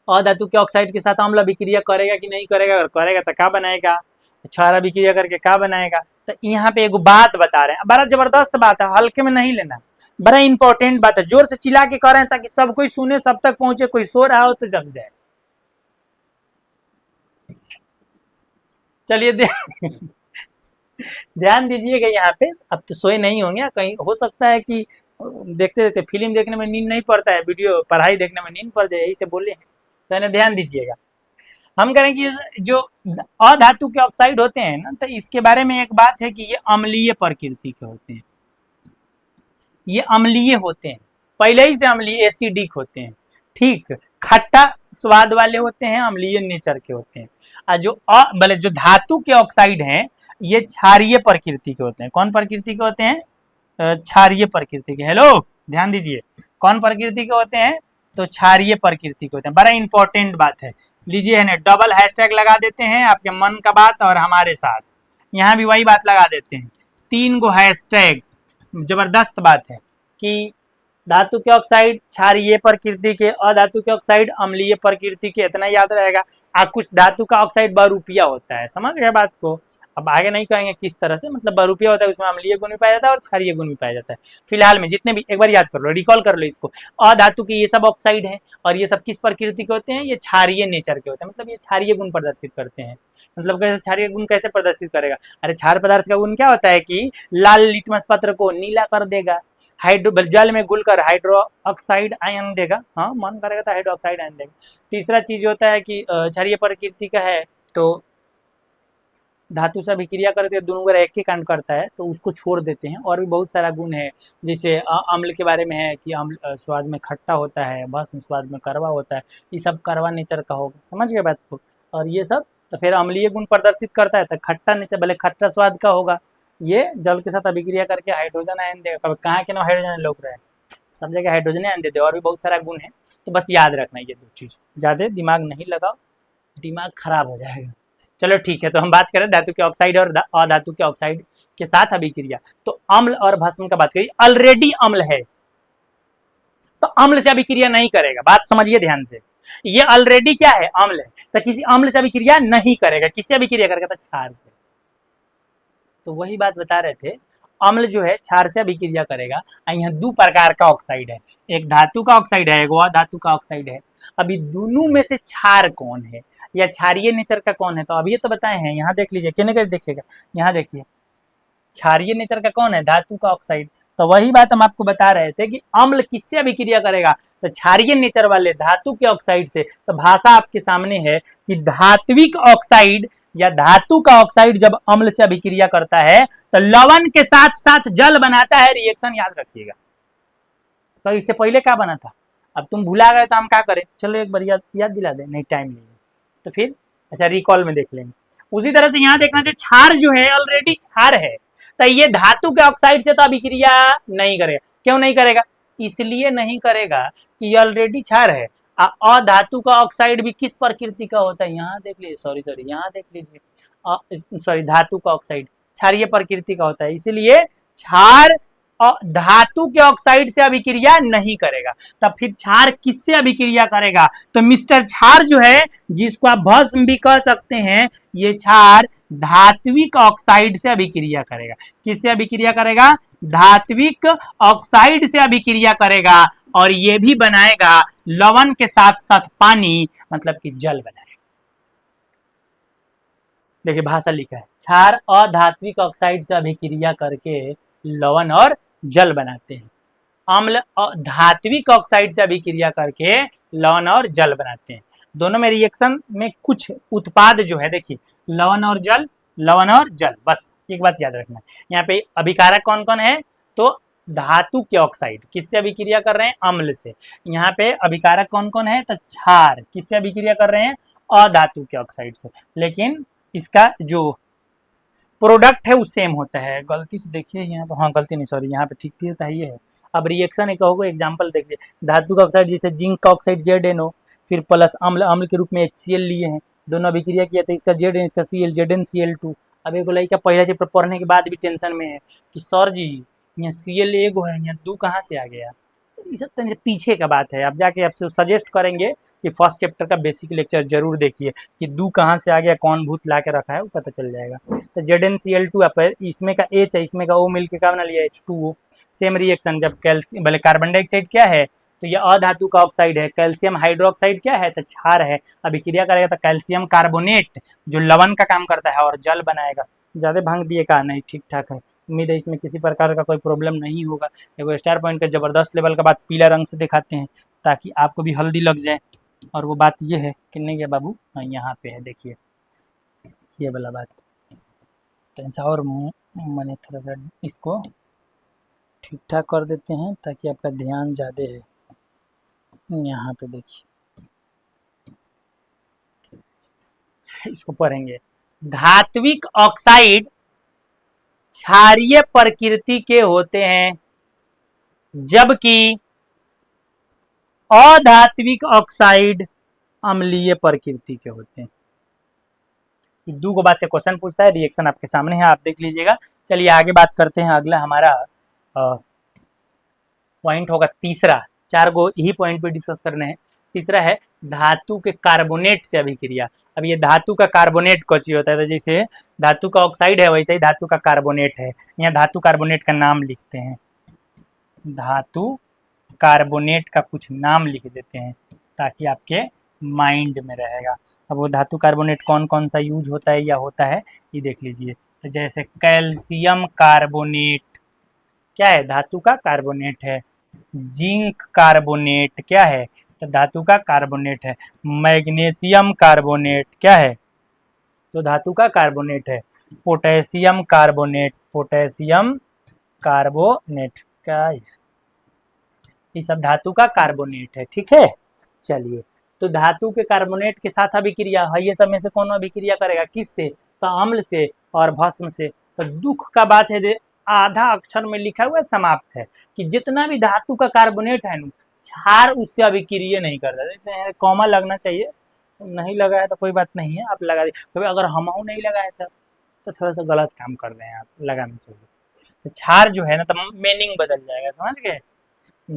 अधातु के ऑक्साइड के साथ अम्ल अभिक्रिया करेगा कि नहीं करेगा, अगर करेगा तो क्या बनाएगा, क्षार अभिक्रिया करके क्या बनाएगा। तो यहाँ पे एक बात बता रहे हैं, बड़ा जबरदस्त बात है, हल्के में नहीं लेना, बड़ा इंपॉर्टेंट बात है। जोर से चिल्ला के कह रहे हैं ताकि सब कोई सुने, सब तक पहुंचे, कोई सो रहा हो तो जग जाए। चलिए ध्यान दीजिएगा यहाँ पे। अब तो सोए नहीं होंगे, कहीं हो सकता है कि देखते देखते फिल्म देखने में नींद नहीं पड़ता है, वीडियो पढ़ाई देखने में नींद पड़ जाए, यही से बोले हैं, तो इन्हें ध्यान दीजिएगा। हम करें कि जो अधातु के ऑक्साइड होते हैं ना, तो इसके बारे में एक बात है कि ये अम्लीय प्रकृति के होते हैं, ये अम्लीय होते हैं, पहले ही से अम्लीय एसिडिक होते हैं, ठीक, खट्टा स्वाद वाले होते हैं, अम्लीय नेचर के होते हैं। और जो भले जो धातु के ऑक्साइड हैं ये क्षारीय प्रकृति के होते हैं। कौन प्रकृति के होते हैं, क्षारीय प्रकृति के। हेलो ध्यान दीजिए, कौन प्रकृति के होते हैं, तो क्षारीय प्रकृति के होते हैं। बड़ा इंपॉर्टेंट बात है, लीजिए है ना, डबल हैशटैग लगा देते हैं, आपके मन का बात और हमारे साथ, यहाँ भी वही बात लगा देते हैं, 3 गो हैशटैग। जबरदस्त बात है कि धातु के ऑक्साइड क्षारीय प्रकृति के, अधातु के ऑक्साइड अम्लीय प्रकृति के, इतना याद रहेगा। कुछ धातु का ऑक्साइड बहुरूपिया होता है, समझ गए बात को। अब आगे नहीं कहेंगे किस तरह से, मतलब बहुरूपिया होता है, उसमें अम्लीय गुण भी पाया जाता है और क्षारीय गुण भी पाया जाता है। फिलहाल में जितने भी, एक बार याद कर लो, रिकॉल कर लो इसको, अधातु के ये सब ऑक्साइड है और ये सब किस प्रकृति के होते हैं, ये क्षारीय नेचर के होते हैं, मतलब ये क्षारीय गुण प्रदर्शित करते हैं। मतलब कैसे क्षारीय गुण कैसे प्रदर्शित करेगा, अरे क्षार पदार्थ का गुण क्या होता है कि लाल लिटमस पत्र को नीला कर देगा, हाइड्रो जल में घुलकर हाइड्रो ऑक्साइड आयन देगा, हाँ मन करेगा तो हाइड्रो ऑक्साइड आयन देगा। तीसरा चीज होता है कि क्षारीय प्रकृति का है तो धातु से अभिक्रिया करके दोनों का एक ही कांड करता है, तो उसको छोड़ देते हैं। और भी बहुत सारा गुण है, जैसे अम्ल के बारे में है कि अम्ल स्वाद में खट्टा होता है, भस्म स्वाद में कड़वा होता है, ये सब कड़वा नेचर का होगा, समझ गए बात को। और ये सब तो फिर अम्लीय गुण प्रदर्शित करता है, तो खट्टा नेचर भले खट्टा स्वाद का होगा, ये जल के साथ अभिक्रिया करके हाइड्रोजन आयन देगा। कभी कहाँ के ना हाइड्रोजन लोग रहे, सब जगह हाइड्रोजन आयन दे दे। और भी बहुत सारा गुण है, तो बस याद रखना ये 2 चीज, ज्यादा दिमाग नहीं लगाओ, दिमाग खराब हो जाएगा। चलो ठीक है, तो हम बात करें धातु के ऑक्साइड और अधातु के ऑक्साइड के साथ अभिक्रिया। तो अम्ल और भस्म का बात करिए, ऑलरेडी अम्ल है तो अम्ल से अभिक्रिया नहीं करेगा, बात समझिए ध्यान से। ये ऑलरेडी क्या है, अम्ल है, तो किसी अम्ल से अभिक्रिया नहीं करेगा, किससे अभिक्रिया करेगा, तो क्षार से। तो वही बात बता रहे थे, अम्ल जो है क्षार से अभिक्रिया करेगा। यहाँ 2 प्रकार का ऑक्साइड है, एक धातु का ऑक्साइड है, एक अधातु का ऑक्साइड है। अभी दोनों में से क्षार कौन है या क्षारीय नेचर का कौन है, तो अभी ये तो बताए हैं। यहाँ देख लीजिए, कहने कर देखिएगा, यहाँ देखिए क्षारीय नेचर का कौन है, धातु का ऑक्साइड। तो वही बात हम आपको बता रहे थे कि अम्ल किससे अभिक्रिया करेगा, तो क्षारीय नेचर वाले धातु के ऑक्साइड से। तो भाषा आपके सामने है कि धात्विक ऑक्साइड या धातु का ऑक्साइड जब अम्ल से अभिक्रिया करता है तो लवण के साथ साथ जल बनाता है, रिएक्शन याद रखिएगा। तो इससे पहले क्या बना था, अब तुम भुला गए तो हम क्या करें, चलो एक बार याद दिला दें, नहीं टाइम नहीं तो फिर अच्छा रिकॉल में देख लेंगे। उसी तरह से यहाँ देखना चाहिए, क्षार जो है ऑलरेडी क्षार है, तो ये धातु के ऑक्साइड से तो अभिक्रिया नहीं करेगा। क्यों नहीं करेगा, इसलिए नहीं करेगा कि ऑलरेडी क्षार है। अधातु का ऑक्साइड भी किस प्रकृति का होता है, यहाँ देख लीजिए, सॉरी यहाँ देख लीजिए, सॉरी धातु का ऑक्साइड क्षारीय प्रकृति का होता है, इसीलिए क्षार धातु के ऑक्साइड से अभिक्रिया नहीं करेगा। तब फिर क्षार किससे अभिक्रिया करेगा, तो मिस्टर क्षार जो है, जिसको आप भस्म भी कह सकते हैं, ये क्षार धात्विक ऑक्साइड से अभिक्रिया करेगा। किससे अभिक्रिया करेगा, धात्विक ऑक्साइड से अभिक्रिया करेगा, और ये भी बनाएगा लवण के साथ साथ पानी, मतलब कि जल बनाएगा। देखिए भाषा लिखा है, क्षार अधात्विक ऑक्साइड से अभिक्रिया करके लवण और जल बनाते हैं। अम्ल धात्विक ऑक्साइड से अभिक्रिया करके लवण और जल बनाते हैं। दोनों में रिएक्शन में कुछ उत्पाद जो है, देखिए लवण और जल, लवण और जल, बस एक बात याद रखना। यहाँ पे अभिकारक कौन कौन है, तो धातु के ऑक्साइड किससे अभिक्रिया कर रहे हैं? अम्ल से। यहाँ पे अभिकारक कौन कौन है? तो क्षार किससे अभिक्रिया कर रहे हैं? अधातु के ऑक्साइड से। लेकिन इसका जो प्रोडक्ट है वो सेम होता है। गलती से देखिए यहाँ पर, हाँ गलती नहीं, सॉरी, यहाँ पे ठीक होता है, ये है। अब रिएक्शन एक कहोगे, एग्जांपल देखिए, धातु का ऑक्साइड जैसे जिंक का ऑक्साइड ZnO, फिर प्लस अम्ल, अम्ल के रूप में HCl लिए हैं, दोनों अभिक्रिया किया था, इसका Zn, इसका Cl, ZnCl2। अब एगो लड़का पहला चैप्टर पढ़ने के बाद भी टेंशन में है कि सर जी यहाँ Cl एगो है, यहाँ 2 कहाँ से आ गया? तो ये सब तो पीछे का बात है। अब जाके आपसे सजेस्ट करेंगे कि फर्स्ट चैप्टर का बेसिक लेक्चर जरूर देखिए कि 2 कहाँ से आ गया, कौन भूत ला के रखा है, वो पता चल जाएगा। तो ZnCl2 आप इसमें का H है, इसमें का O मिलके क्या बना लिया? H2O। सेम रिएक्शन जब कैल्शियम, भले कार्बन डाइऑक्साइड क्या है तो ये अधातु का ऑक्साइड है, कैल्शियम हाइड्रोक्साइड क्या है तो क्षार है, अभिक्रिया करेगा तो कैल्शियम कार्बोनेट जो लवण का काम करता है और जल बनाएगा। ज़्यादा भांग दिए का नहीं, ठीक ठाक है। उम्मीद है इसमें किसी प्रकार का कोई प्रॉब्लम नहीं होगा। एगो स्टार पॉइंट का जबरदस्त लेवल का बात पीला रंग से दिखाते हैं ताकि आपको भी हल्दी लग जाए। और वो बात ये है कि नहीं है बाबू, हाँ यहाँ पे है, देखिए ये वाला बात। तो ऐसा और मैंने थोड़ा सा इसको ठीक ठाक कर देते हैं ताकि आपका ध्यान ज़्यादा है। यहाँ पे देखिए, इसको पढ़ेंगे। धात्विक ऑक्साइड क्षारीय प्रकृति के होते हैं, जबकि अधात्विक ऑक्साइड अम्लीय प्रकृति के होते हैं। 2 को बात से क्वेश्चन पूछता है, रिएक्शन आपके सामने है, आप देख लीजिएगा। चलिए आगे बात करते हैं। अगला हमारा पॉइंट होगा तीसरा। 4 गो ही पॉइंट पे डिस्कस करने हैं। तीसरा है धातु के कार्बोनेट से अभिक्रिया। अब ये धातु का कार्बोनेट कौन होता है? तो जैसे धातु का ऑक्साइड है वैसे ही धातु का कार्बोनेट है। यहाँ धातु कार्बोनेट का नाम लिखते हैं, धातु कार्बोनेट का कुछ नाम लिख देते हैं ताकि आपके माइंड में रहेगा। अब वो धातु कार्बोनेट कौन कौन सा यूज होता है या होता है ये देख लीजिए। तो जैसे कैल्शियम कार्बोनेट क्या है? धातु का कार्बोनेट है। जिंक कार्बोनेट क्या है? तो धातु का कार्बोनेट है। मैग्नीशियम कार्बोनेट क्या है? तो धातु का कार्बोनेट है। पोटेशियम कार्बोनेट, पोटेशियम कार्बोनेट क्या है? ये सब धातु का कार्बोनेट है, ठीक है। चलिए, तो धातु के कार्बोनेट के साथ अभिक्रिया है, ये सब में से कौन अभिक्रिया करेगा? किससे? तो अम्ल से और भस्म से। तो दुख का बात है, आधा अक्षर में लिखा हुआ समाप्त है कि जितना भी धातु का कार्बोनेट है क्षार उससे अभिक्रिया नहीं करता। देखते हैं कॉमा लगना चाहिए, नहीं लगा है तो कोई बात नहीं है, आप लगा दीजिए। अगर हम नहीं लगाया था तो थोड़ा सा गलत काम कर रहे हैं, आप लगाना चाहिए। तो क्षार जो है ना, तो मीनिंग बदल जाएगा, समझ गए?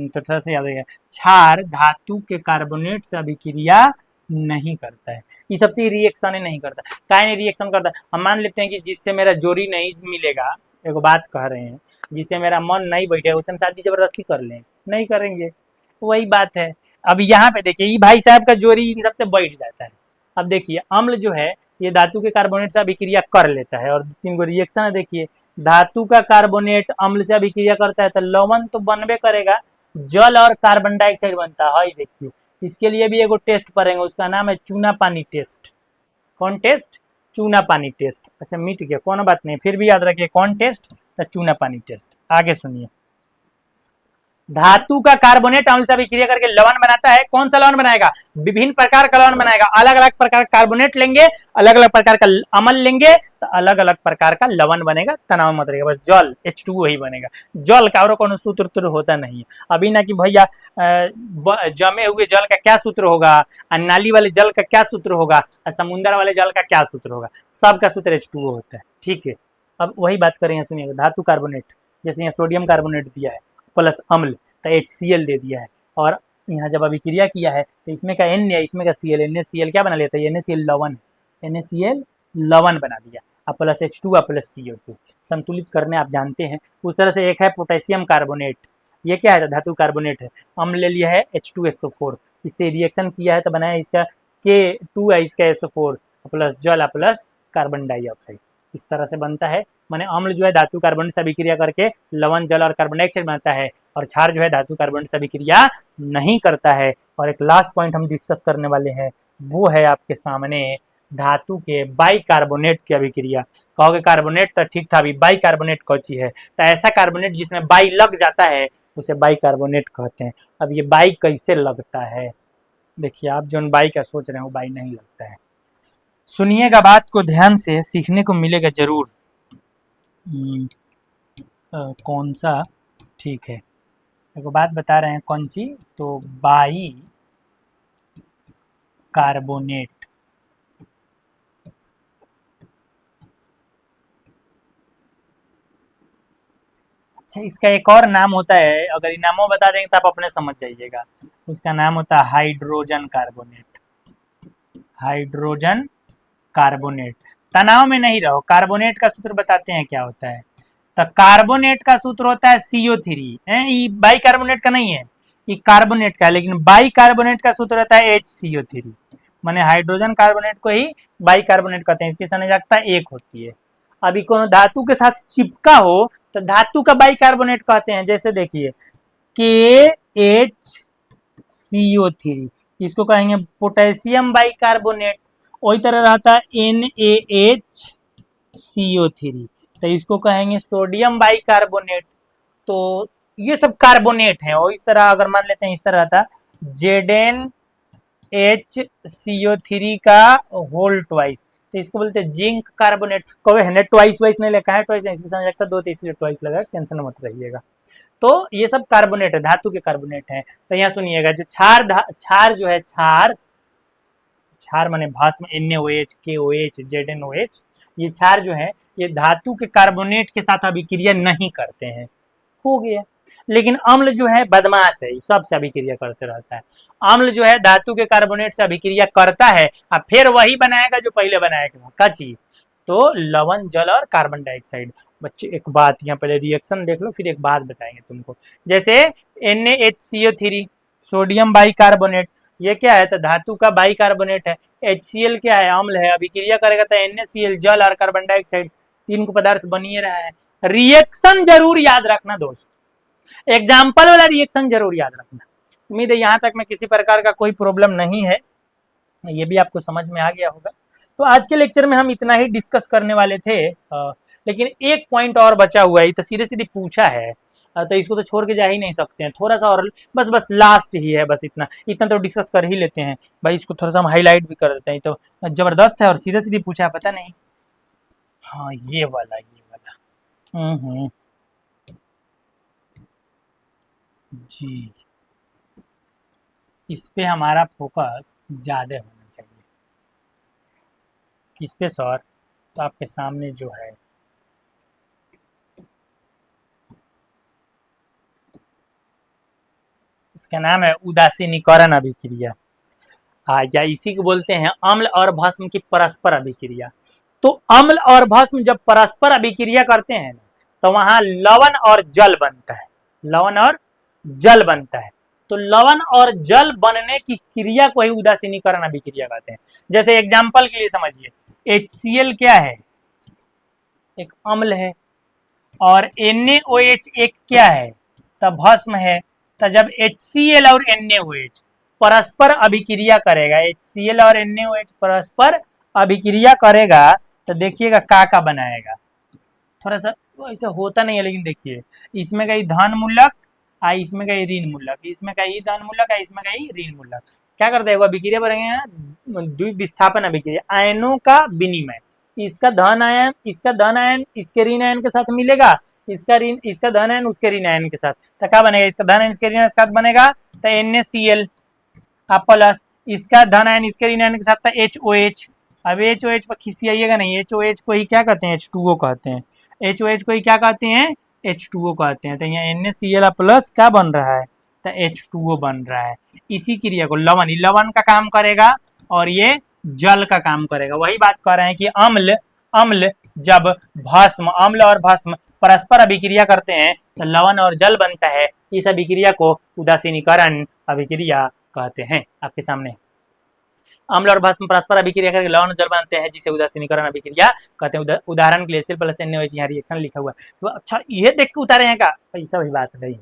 तो थोड़ा सा याद रखिएगा, क्षार धातु के कार्बोनेट से अभिक्रिया नहीं करता है। ये सबसे रिएक्शन नहीं करता। काहे नहीं रिएक्शन करता? हम मान लेते हैं कि जिससे मेरा जोड़ी नहीं मिलेगा, एगो बात कह रहे हैं, जिससे मेरा मन नहीं बैठे उससे हम शादी जबरदस्ती कर लें, नहीं करेंगे, वही बात है। अब यहाँ पे देखिए, ये भाई साहब का जोड़ी इन सबसे बैठ जाता है। अब देखिए अम्ल जो है ये धातु के कार्बोनेट से अभिक्रिया कर लेता है और 3 गो रिएक्शन है। देखिए धातु का कार्बोनेट अम्ल से अभिक्रिया करता है तो लवण तो बनबे करेगा, जल और कार्बन डाइऑक्साइड बनता है। देखिए इसके लिए भी एगो टेस्ट पढ़ेंगे, उसका नाम है चूना पानी टेस्ट। कौन टेस्ट? चूना पानी टेस्ट। अच्छा मिट गया, कौन बात नहीं, फिर भी याद रखिए कौन टेस्ट? तो चूना पानी टेस्ट। आगे सुनिए, धातु का कार्बोनेट अम्ल से अभिक्रिया करके लवण बनाता है। कौन सा लवण बनाएगा? विभिन्न प्रकार का लवण बनाएगा। अलग अलग प्रकार का कार्बोनेट लेंगे, अलग अलग प्रकार का अम्ल लेंगे तो अलग अलग प्रकार का लवण बनेगा। तनाव मत रहिएगा, बस जल H2O ही बनेगा। जल का और कोनो सूत्र होता नहीं है। अभी ना कि भैया जमे हुए जल का क्या सूत्र होगा, नाली वाले जल का क्या सूत्र होगा, समुद्र वाले जल का क्या सूत्र होगा, सबका सूत्र H2O होता है, ठीक है। अब वही बात करें, सुनिएगा, धातु कार्बोनेट जैसे यहाँ सोडियम कार्बोनेट दिया है प्लस अम्ल तो HCl दे दिया है, और यहाँ जब अभिक्रिया किया है तो इसमें का N है, इसमें का Cl, NaCl क्या बना लेता है? NaCl लवण, NaCl लवण बना दिया, अब प्लस H2 प्लस CO2 संतुलित करने आप जानते हैं। उस तरह से एक है पोटेशियम कार्बोनेट, ये क्या है? धातु कार्बोनेट है। अम्ल ले लिया है H2SO4, इससे रिएक्शन किया है तो बनाया इसका K2 है, इसका SO4 प्लस जल प्लस कार्बन डाइऑक्साइड। इस तरह से बनता है। माने अम्ल जो है धातु कार्बोनेट से अभिक्रिया करके लवण, जल और कार्बन डाइऑक्साइड बनाता है, और क्षार जो है धातु कार्बोनेट से अभिक्रिया नहीं करता है। और एक लास्ट पॉइंट हम डिस्कस करने वाले हैं, वो है आपके सामने धातु के बाइकार्बोनेट की अभिक्रिया। कहोगे कार्बोनेट तो ठीक था, अभी बाइकार्बोनेट कौन चीज है? तो ऐसा कार्बोनेट जिसमें बाई लग जाता है उसे बाइकार्बोनेट कहते हैं। अब ये बाई कैसे लगता है? देखिए, आप जो बाई का सोच रहे हो बाई नहीं लगता है। सुनिएगा बात को ध्यान से, सीखने को मिलेगा जरूर। कौन सा ठीक है, एक बात बता रहे हैं कौन सी, तो बाई कार्बोनेट। अच्छा, इसका एक और नाम होता है, अगर ये नामों बता देंगे तो आप अपने समझ जाइएगा। उसका नाम होता है हाइड्रोजन कार्बोनेट। Hydrogen carbonate. तनाव में नहीं रहो, कार्बोनेट का सूत्र बताते हैं क्या होता है। तो कार्बोनेट का सूत्र होता है CO3। ये बाई कार्बोनेट का नहीं है, ये कार्बोनेट का है, लेकिन बाई कार्बोनेट का सूत्र होता है HCO3। माने हाइड्रोजन कार्बोनेट को ही बाई कार्बोनेट कहते हैं, इसकी संयोजकता 1 होती है। अभी कोनो धातु के साथ चिपका हो तो धातु का बाई कार्बोनेट कहते हैं। जैसे देखिए KHCO3, इसको कहेंगे पोटेशियम बाई कार्बोनेट। वही तरह रहता है NaHCO3, तो इसको कहेंगे सोडियम बाई कार्बोनेट। तो ये सब कार्बोनेट है। और इस तरह अगर मान लेते हैं, इस तरह था ZnHCO3 का होल ट्वाइस, तो इसको बोलते हैं जिंक कार्बोनेट। कभी है ट्वाइस वाइस नहीं लिखा है, ट्वाइस नहीं, इसकी संयोजकता 2 थी इसलिए ट्वाइस लगा, टेंशन मत रहिएगा। तो ये सब कार्बोनेट है, धातु के कार्बोनेट है। तो यहाँ सुनिएगा, जो क्षार जो है, क्षार माने भस्म, NaOH, KOH, ZnOH, ये क्षार जो है ये धातु के कार्बोनेट के साथ अभिक्रिया नहीं करते हैं। हो गया। लेकिन अम्ल जो है बदमाश है, सबसे अभिक्रिया करते रहता है। अम्ल जो है धातु के कार्बोनेट से अभिक्रिया करता है और फिर वही बनाएगा जो पहले बनाया था, क्या चीज? तो लवण, जल और कार्बन डाइऑक्साइड। बच्चे एक बात, यहाँ पहले रिएक्शन देख लो फिर एक बात बताएंगे तुमको। जैसे NaHCO3 सोडियम बाइकार्बोनेट, ये क्या है? तो धातु का बाइकार्बोनेट है। HCl क्या है? अम्ल है, अभिक्रिया करेगा तो NaCl जल और कार्बन डाइऑक्साइड, तीन को पदार्थ बनिए रहा है। रिएक्शन जरूर याद रखना दोस्त, एग्जाम्पल वाला रिएक्शन जरूर याद रखना। उम्मीद है यहाँ तक में किसी प्रकार का कोई प्रॉब्लम नहीं है, ये भी आपको समझ में आ गया होगा। तो आज के लेक्चर में हम इतना ही डिस्कस करने वाले थे, लेकिन एक पॉइंट और बचा हुआ है, तो सीधे सीधे पूछा है, तो इसको तो छोड़ के जा ही नहीं सकते हैं। थोड़ा सा और बस लास्ट ही है, बस इतना तो डिस्कस कर ही लेते हैं भाई। इसको थोड़ा सा हम हाईलाइट भी कर देते हैं, तो जबरदस्त है और सीधे सीधे पूछा है, पता नहीं। हाँ, ये वाला जी, इस पे हमारा फोकस ज्यादा होना चाहिए। किस पे सर? तो आपके सामने जो है, इसका नाम है उदासीनीकरण अभिक्रिया, या इसी को बोलते हैं अम्ल और भस्म की परस्पर अभिक्रिया। तो अम्ल और भस्म जब परस्पर अभिक्रिया करते हैं तो वहां लवण और जल बनता है। लवण और जल बनता है, तो लवण और जल बनने की क्रिया को ही उदासीनीकरण अभिक्रिया कहते हैं। जैसे एग्जांपल के लिए समझिए, HCl क्या है? एक अम्ल है, और NaOH एक क्या है? तब भस्म है। तो जब HCl और NaOH परस्पर अभिक्रिया करेगा, HCl और NaOH परस्पर अभिक्रिया करेगा, तो देखिएगा का बनाएगा। थोड़ा सा ऐसा होता नहीं है, लेकिन देखिए इसमें कहीं धन मूलक, इसमें कहीं ऋण मूलक, इसमें कहीं धन मूलक, इसमें कहीं ऋण मूलक। क्या करते हैं? अभिक्रिया बनेंगे द्विविस्थापन अभिक्रिया, आयनों का विनिमय। इसका धन आयन इसके ऋण आयन के साथ मिलेगा, इसका धन आयन उसके ऋण आयन के साथ, तो क्या बनेगा? इसका धन आयन इसके ऋण आयन के साथ बनेगा तो NaCl, प्लस इसका धन आयन इसके ऋण आयन के साथ था HOH। अब HOH पर खिसियाइएगा नहीं, HOH को ही क्या कहते हैं? H2O कहते हैं। HOH को ही क्या कहते हैं? H2O कहते हैं। तो यहाँ NaCl प्लस क्या बन रहा है? तो H2O बन रहा है। इसी क्रिया को लवण का काम करेगा और ये जल का काम करेगा। वही बात कर रहे हैं कि अम्ल जब अम्ल और भस्म परस्पर अभिक्रिया करते हैं तो लवण और जल बनता है। इस अभिक्रिया को उदासीनीकरण अभिक्रिया कहते हैं। आपके सामने अम्ल और भस्म परस्पर अभिक्रिया करके लवण और जल बनते हैं, जिसे उदासीनीकरण अभिक्रिया कहते हैं। उदाहरण के लिए Cl + NaOH यहाँ रिएक्शन लिखा हुआ है। तो अच्छा, ये देख के उतारे हैं का? ऐसा भी बात नहीं है,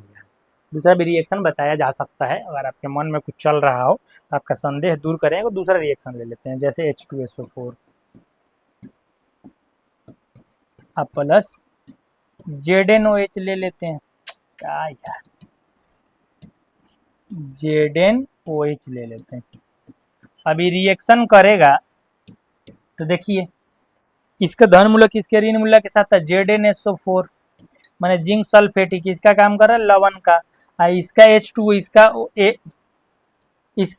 दूसरा भी रिएक्शन बताया जा सकता है। अगर आपके मन में कुछ चल रहा हो तो आपका संदेह दूर करें तो दूसरा रिएक्शन ले लेते हैं, जैसे H2SO4 अब प्लस ZnOH ले लेते हैं। क्या यार, ZnOH ले लेते हैं। अभी रिएक्शन करेगा तो देखिए, इसका धन मूलक इसके ऋण मूलक के साथ था ZnSO4 माने जिंक सल्फेटिक, इसका काम कर रहा है लवण का, इसका H2, इसका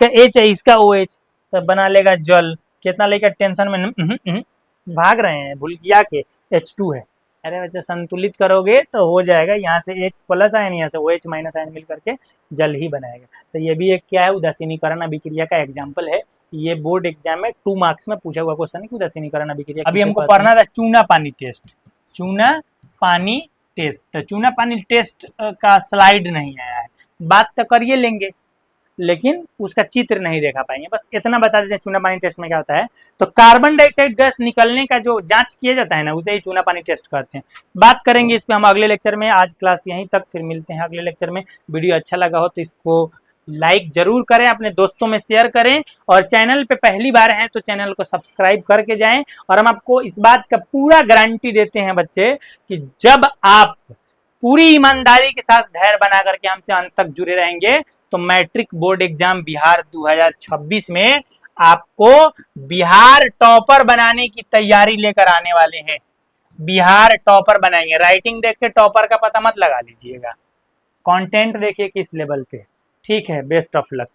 H है, इसका OH, तो बना लेगा जल। कितना लेकर टेंशन में भाग रहे हैं, भूलकिया के H2 है। अरे बच्चा संतुलित करोगे तो हो जाएगा, यहाँ से H प्लस आयन, यहाँ से OH माइनस आयन मिल करके जल ही बनाएगा। तो ये भी एक क्या है, उदासीनीकरण अभिक्रिया का एग्जाम्पल है। ये बोर्ड एग्जाम में 2 मार्क्स में पूछा हुआ क्वेश्चन है कि उदासीनीकरण अभिक्रिया। अभी हमको पढ़ना था चूना पानी टेस्ट, चूना पानी टेस्ट। तो चूना पानी टेस्ट का स्लाइड नहीं आया है, बात तो करिए लेंगे लेकिन उसका चित्र नहीं देखा पाएंगे। बस इतना बता देते हैं चूना पानी टेस्ट में क्या होता है। तो कार्बन डाइऑक्साइड गैस निकलने का जो जांच किया जाता है ना, उसे ही चूना पानी टेस्ट करते हैं। बात करेंगे इस पे हम अगले लेक्चर में। आज क्लास यहीं तक, फिर मिलते हैं अगले लेक्चर में। वीडियो अच्छा लगा हो तो इसको लाइक जरूर करें, अपने दोस्तों में शेयर करें, और चैनल पे पहली बार हैं तो चैनल को सब्सक्राइब करके जाएं। और हम आपको इस बात का पूरा गारंटी देते हैं बच्चे कि जब आप पूरी ईमानदारी के साथ धैर्य बना करके हमसे अंत तक जुड़े रहेंगे तो मैट्रिक बोर्ड एग्जाम बिहार 2026 में आपको बिहार टॉपर बनाने की तैयारी लेकर आने वाले हैं। बिहार टॉपर बनाएंगे। राइटिंग देख के टॉपर का पता मत लगा लीजिएगा, कंटेंट देखिए किस लेवल पे। ठीक है, बेस्ट ऑफ लक।